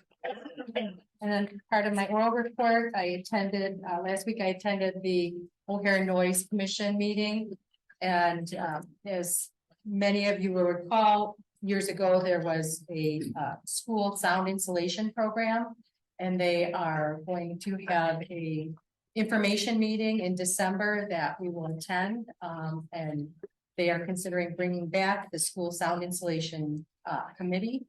And then part of my oral report, I attended, last week I attended the O'Hare Noise Commission meeting. And as many of you will recall, years ago, there was a school sound insulation program. And they are going to have a information meeting in December that we will attend. And they are considering bringing back the school sound insulation committee.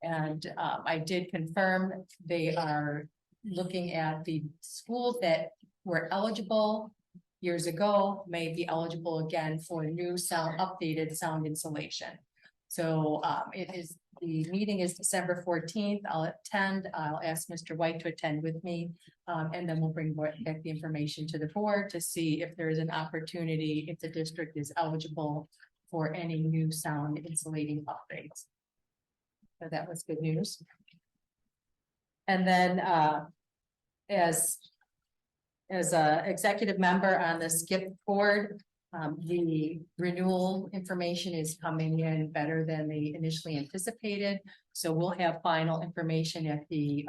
And I did confirm they are looking at the schools that were eligible years ago may be eligible again for new sound, updated sound insulation. So the meeting is December 14th. I'll attend. I'll ask Mr. White to attend with me. And then we'll bring back the information to the board to see if there is an opportunity, if the district is eligible for any new sound insulating upgrades. So that was good news. And then as a executive member on the SCIP board, the renewal information is coming in better than they initially anticipated. So we'll have final information at the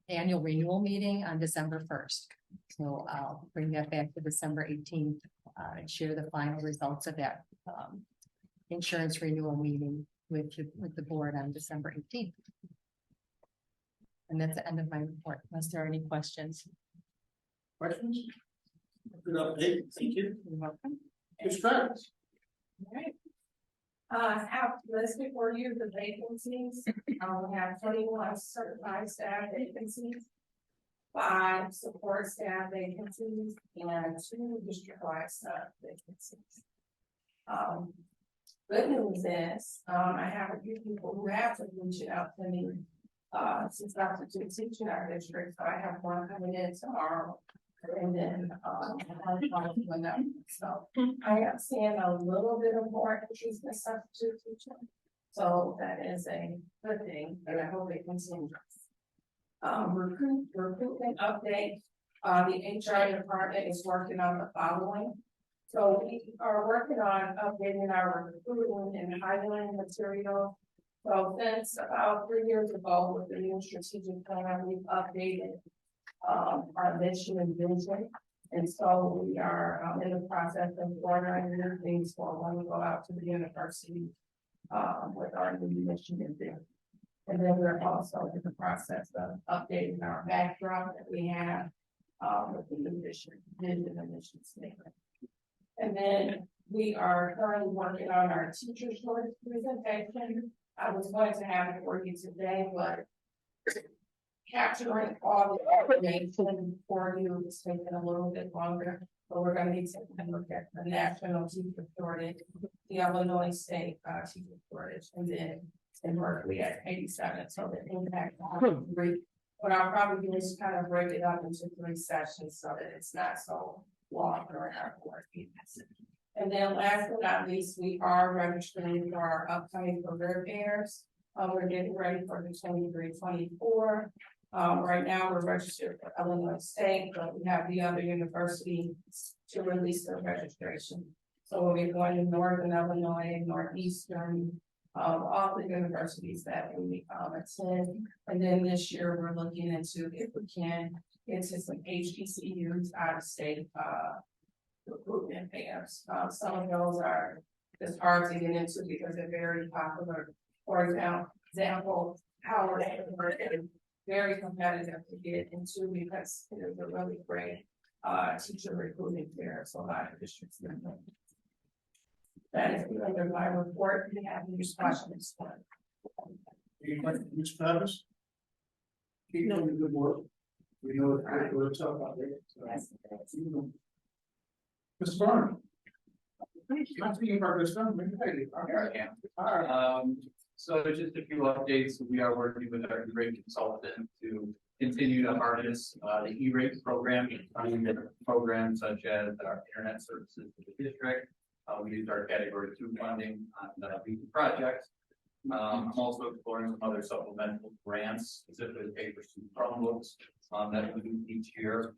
annual renewal meeting on December 1st. So I'll bring that back to December 18th and share the final results of that insurance renewal meeting with the board on December 18th. And that's the end of my report, unless there are any questions. Questions? Good update. Thank you. You're welcome. Ms. Travis. Alright. Have listed for you the vacancies. We have 21 certified staff vacancies, 5 support staff vacancies, and 2 district-wide staff vacancies. Good news is, I have a few people who have been reaching out to me, since I was teaching our district, so I have one coming in tomorrow. And then, so I am seeing a little bit of more interest in substitute teaching. So that is a good thing, and I hope it continues. Recruitment update, the HR department is working on the following. So we are working on updating our recruiting and hiring material. So since about 3 years ago with the new strategic plan, we've updated our mission and vision. And so we are in the process of ordering new things for when we go out to the university with our new mission and vision. And then we're also in the process of updating our backdrop that we have with the new vision and mission statement. And then we are currently working on our teacher shortage presentation. I was going to have it for you today, but capturing all the information for you is taking a little bit longer. But we're going to need to look at the national teacher shortage, the Illinois state teacher shortage, and then in Berkeley at 87. So the impact on 3. What I'll probably do is kind of break it up into 3 sessions so that it's not so long during our board meetings. And then last but not least, we are registering for our upcoming career fairs. We're getting ready for the 23-24. Right now we're registered for Illinois State, but we have the other universities to release their registration. So we'll be going to Northern Illinois, Northeastern, all the universities that we attend. And then this year we're looking into, if we can, into some HBCUs out of state recruitment fairs. Some of those are just hard to get into because they're very popular. For example, Howard is very competitive to get into because it is a really great teacher recruiting fair. So a lot of districts. That is the end of my report. We have any questions? Any questions, Ms. Travis? Keep doing the good work. We know that we're tough out there. So, Yes. Mr. Barnum. I'm speaking for this one. Here I am. So just a few updates. We are working with our E-rate consultant to continue to harness the E-rate program, including different programs such as our internet services for the district. We used our category 2 funding on the projects. I'm also exploring some other supplemental grants, specifically pay for student Chromebooks, that we do each year.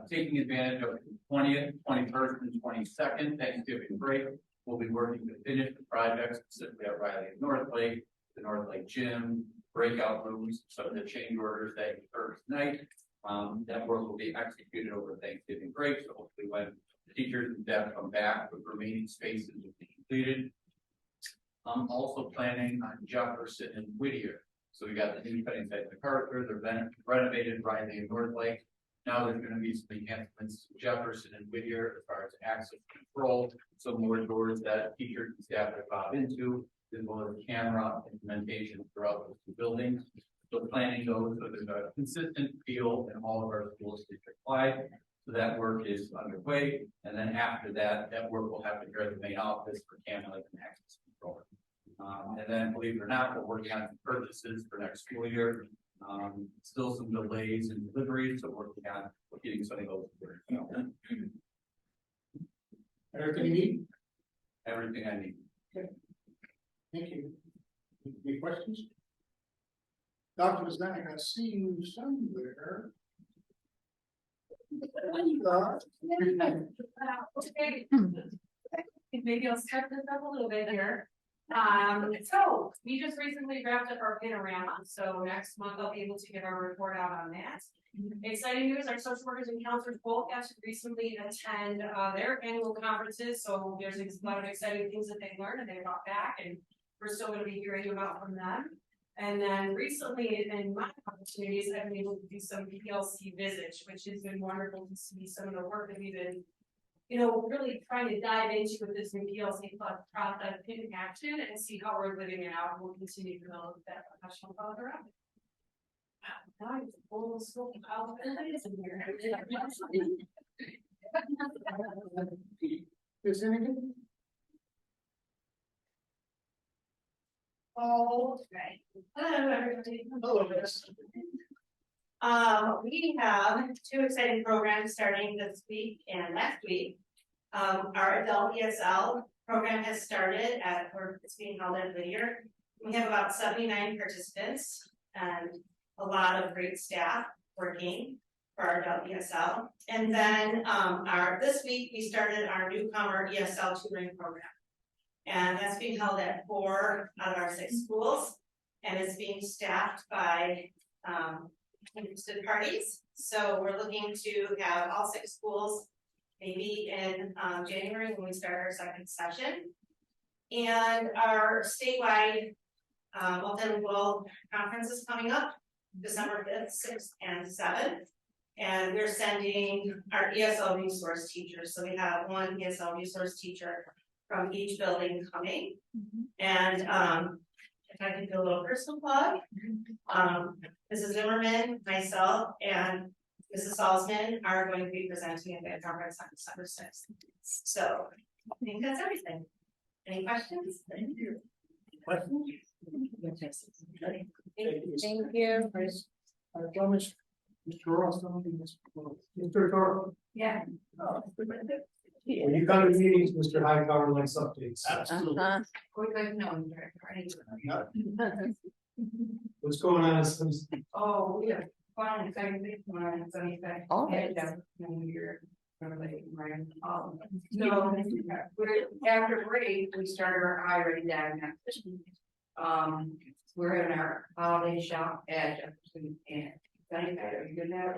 Taking advantage of the 20th, 21st, and 22nd Thanksgiving break, we'll be working to finish the project specifically at Riley and North Lake, the North Lake Gym, breakout rooms, some of the change orders that first night. That work will be executed over Thanksgiving break, so hopefully when the teachers and staff come back, with remaining spaces will be completed. I'm also planning on Jefferson and Whittier. So we got the new cutting site MacArthur, the renovated Riley and North Lake. Now there's going to be some enhancements to Jefferson and Whittier as far as access control, so more doors that teachers and staff have bought into, as well as camera implementation throughout those two buildings. So planning those so there's a consistent feel in all of our schools district-wide. So that work is underway, and then after that, that work will happen here at the main office for camera and access control. And then, believe it or not, we're working on purchases for next school year. Still some delays in deliveries, so working on getting some of those. Everything you need? Everything I need. Thank you. Any questions? Dr. Znak, I see you somewhere. Okay. Maybe I'll start this up a little bit here. So we just recently wrapped up our panorama, so next month I'll be able to get our report out on that. Exciting news, our social workers and counselors both got to recently attend their annual conferences, so there's a lot of exciting things that they learned and they brought back, and we're still going to be hearing about from them. And then recently in my opportunities, I've been able to do some PLC visits, which has been wonderful to see some of the work that we've been, really trying to dive into with this new PLC product in action and see how we're living it out. We'll continue to develop that professional development. Wow, now it's a full scope of how it is in here. Is anything? Oh, right. Hello, everybody. Hello, Miss. We have 2 exciting programs starting this week and next week. Our adult ESL program has started it's being held at Whittier. We have about 79 participants and a lot of great staff working for our adult ESL. And then this week we started our newcomer ESL tutoring program. And that's being held at 4 out of our 6 schools. And it's being staffed by interested parties. So we're looking to have all 6 schools maybe in January when we start our 2nd session. And our statewide multilingual conference is coming up December 5th, 6th, and 7th. And we're sending our ESL resource teachers. So we have 1 ESL resource teacher from each building coming. And if I can do a little personal plug, Mrs. Zimmerman, myself, and Mrs. Salzman are going to be presenting at that conference on December 6th. So I think that's everything. Any questions? Thank you. Questions? Thank you. Comments? Mr. Ross, Mr. Carl? Yeah. When you come to meetings, Mr. Hightower likes updates. Absolutely. We're going to know. What's going on? Oh, yeah. Fun, exciting things going on in Sunnyside. Oh, Yeah, you're really right. So after break, we started our I-ready diagnostics. We're having our holiday shop at Jefferson and Sunnyside. Are you good now?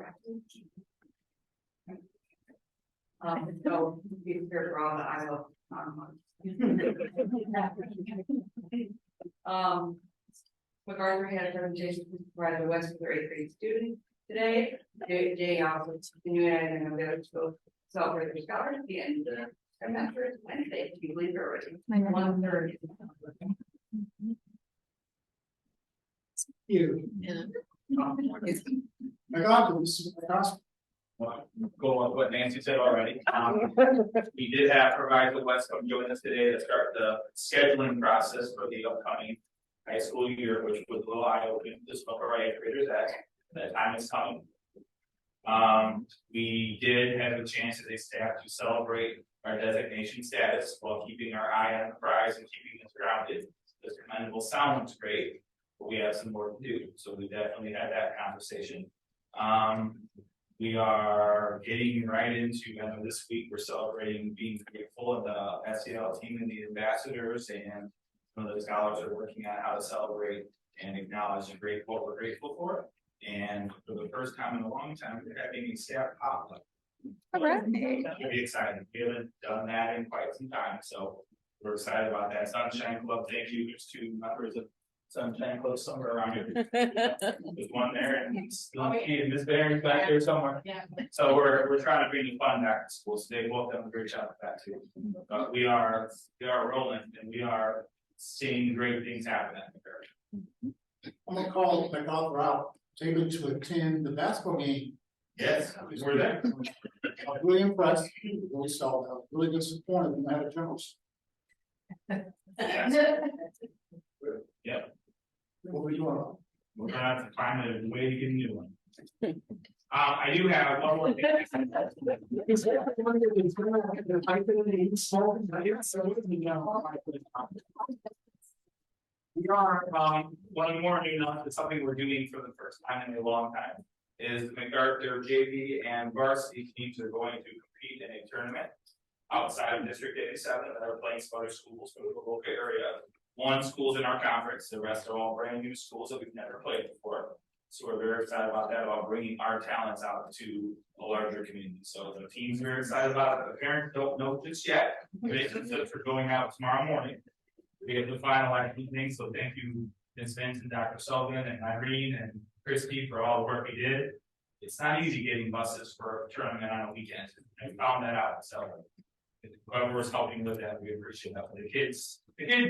So be prepared for all the I love. MacArthur had a presentation by the West for 8th grade student today. Jay also continuing and the other schools celebrate their scholars at the end of the semester. It's Wednesday, if you believe it already. 1:30. You. Yeah. My God, this is my gospel. go on what Nancy said already. We did have Proviso Westcomb join us today to start the scheduling process for the upcoming high school year, which was a little eye-opening to some of our eighth graders that time is coming. We did have a chance as a staff to celebrate our designation status while keeping our eye on the prize and keeping us grounded. This commendable sounds great, but we have some more to do. So we definitely had that conversation. We are getting right into, this week we're celebrating being grateful of the SEL team and the ambassadors, and some of the scholars are working on how to celebrate and acknowledge what we're grateful for. And for the first time in a long time, we're having a staff potluck. All right. It'll be exciting. We haven't done that in quite some time, so we're excited about that. Sunshine Club, thank you. There's 2 members of Sunshine Club somewhere around here. There's one there, and Miss Barron's back there somewhere. Yeah. So we're trying to bring the fun back to school. So they both done a great job with that too. But we are rolling, and we are seeing great things happen at the fair. I'm gonna call McAllister out, take him to attend the basketball game. Yes, we're there. I was really impressed, really saw, I was really disappointed when I had a generals. Yep. What were you on? We're gonna have to find a way to get a new one. I do have one more thing. We are, one more new note, it's something we're doing for the first time in a long time, is the MacArthur JV and varsity teams are going to compete in a tournament outside of District 87 that are playing some other schools from the local area. 1 school's in our conference, the rest are all brand new schools that we've never played before. So we're very excited about that, about bringing our talents out to a larger community. So the team's very excited about it. The parents don't know just yet. We're going out tomorrow morning. We have to finalize these things, so thank you, Ms. Vincent, Dr. Sullivan, and Irene, and Christy for all the work we did. It's not easy getting buses for a tournament on a weekend. I found that out, so whoever's helping with that, we appreciate that. The kids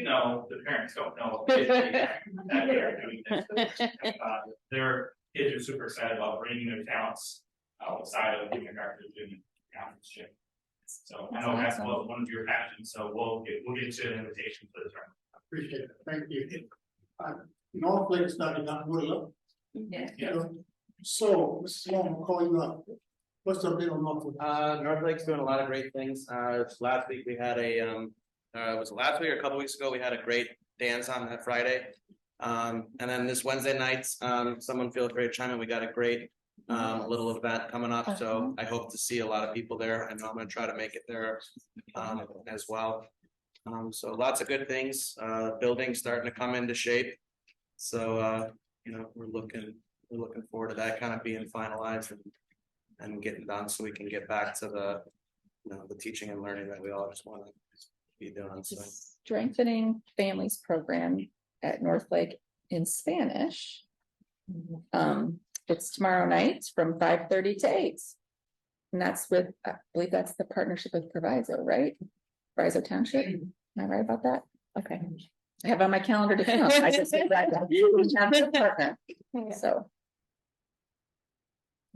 know, the parents don't know. That they're doing this. Their kids are super excited about bringing their talents outside of the MacArthur Junior Conference Chip. So I know basketball is one of your passions, so we'll get you an invitation for the tournament. Appreciate it, thank you. North Lake started not good enough. Yeah. So, Mrs. Long, I'll call you up. What's the update on North Lake? North Lake's doing a lot of great things. Last week we had was it last week or a couple weeks ago, we had a great dance on that Friday. And then this Wednesday night, someone feel free to chime in. We got a great little event coming up. So I hope to see a lot of people there. I know I'm gonna try to make it there as well. So lots of good things. Buildings starting to come into shape. So we're looking forward to that kind of being finalized and getting done so we can get back to the teaching and learning that we all just want to be doing. So Strengthening Families program at North Lake in Spanish. It's tomorrow night from 5:30 to 8. And that's with, I believe that's the partnership with Proviso, right? Proviso Township. Am I right about that? Okay. I have on my calendar to come. I just said that. Partner. So.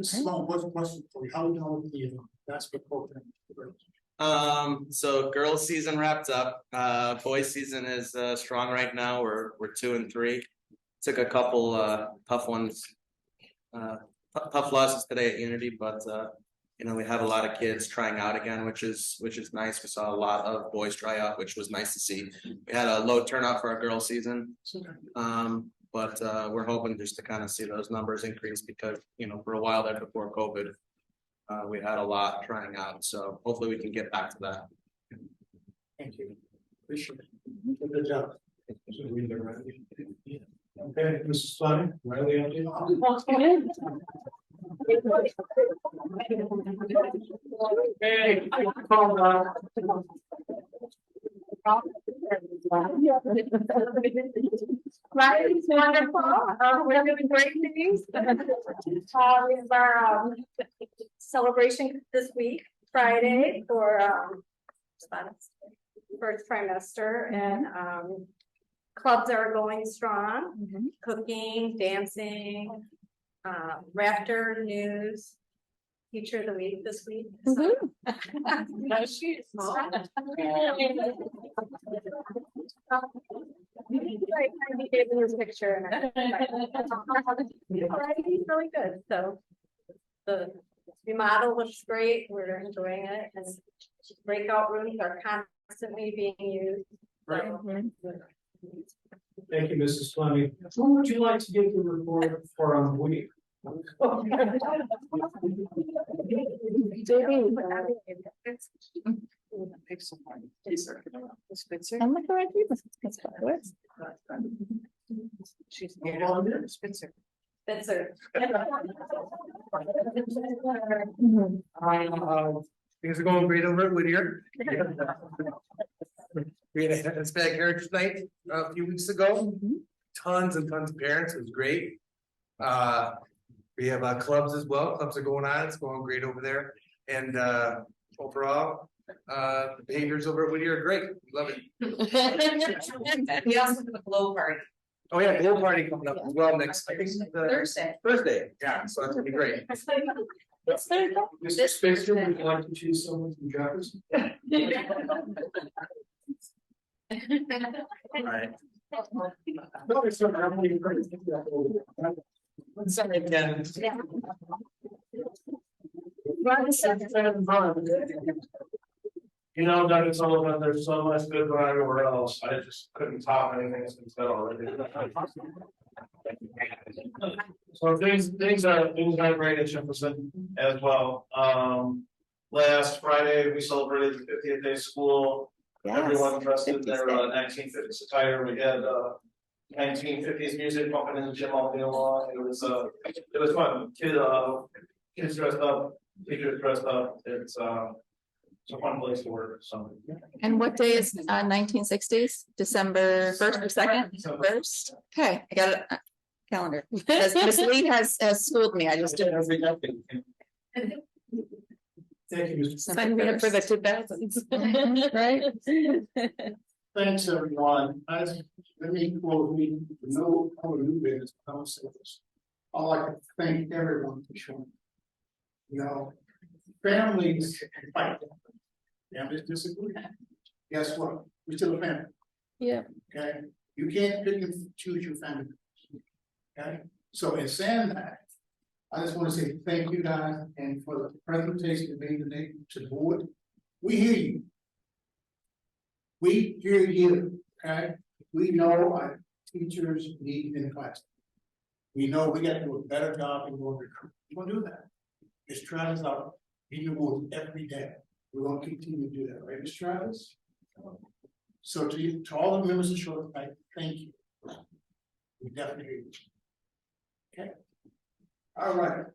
Mrs. Long, what's the question for you? How are you doing with the basketball program? So girls season wrapped up. Boys season is strong right now. We're 2 and 3. Took a couple tough ones, tough losses today at Unity, but we have a lot of kids trying out again, which is nice. We saw a lot of boys try out, which was nice to see. We had a low turnout for our girls season. But we're hoping just to kind of see those numbers increase because, for a while there before COVID, we had a lot trying out. So hopefully we can get back to that. Thank you. Appreciate it. Good job. Okay, Mrs. Fleming, Riley, on you. Hey, Right, it's wonderful. We're doing great things. We have our celebration this week, Friday, for first trimester, and clubs are going strong. Cooking, dancing, rafter news, teacher of the week this week. No, she is not. Like, I gave him his picture and he's really good, so. The remodel looks great, we're enjoying it, and breakout rooms are constantly being used. Right. Thank you, Mrs. Fleming. Who would you like to give the report for on the week? I'm like, all right, She's Spencer. Things are going great over at Whittier. We had a Hispanic Heritage Night a few weeks ago. Tons and tons of parents, it was great. We have clubs as well, clubs are going on, it's going great over there. And overall, the behaviors over at Whittier are great, love it. We also have a glow party. Oh yeah, glow party coming up as well next, I think. Thursday. Thursday, yeah, so that's gonna be great. Mr. Spencer, would you like to choose someone from Jefferson? Alright. No, it's not, I'm really great. Sorry, Ken. You know, Doug, it's all about, there's so much good going everywhere else, I just couldn't top anything that's been said already. So things are great at Jefferson as well. Last Friday, we celebrated the 50th day of school. Everyone dressed in their 1950s attire. We had 1950s music pumping in the gym all day long. It was fun. Kids dressed up, teachers dressed up. It's a fun place to work. So. And what day is 1960s? December 1st or 2nd? First. Okay, I got a calendar. As Miss Lee has schooled me. I just didn't. Thank you, Mr. Sign me up for the 2000s. Right? Thanks, everyone. Let me quote me, no, our new business, service. I'd like to thank everyone for showing. You know, families fight. Families disagree. Guess what? We're still a family. Yeah. Okay, you can't pick and choose your family. Okay, so in saying that, I just want to say thank you guys and for the presentation you made today to the board. We hear you. We hear you, okay? We know our teachers need in the class. We know we got to do a better job in more recruit. We're gonna do that. Ms. Travis out meeting the board every day. We're gonna continue to do that, right, Ms. Travis? So to you, to all the members of Short Night, thank you. We definitely hear you. Okay. All right.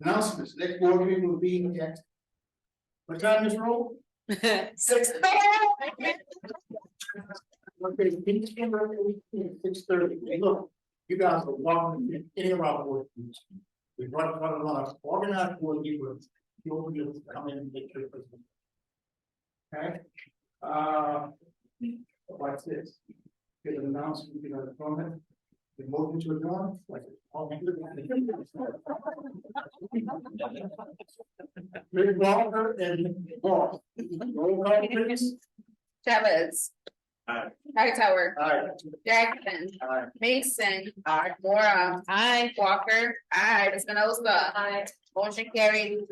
Announcements. Next board meeting will be at what time is roll? 6. Okay, 6:30. Hey, look, you guys are welcome to any of our board meetings. We brought on an organized board meeting. You'll be able to come in and make your presentation. Okay. What's this? Get an announcement, get a comment. The motion to adjourn, like Ms. Walker and Boss. Roll call, please. Chavez. Aye. Hightower. Aye. Jackson. Aye. Mason. Laura. Walker. Espinosa. Motion carried.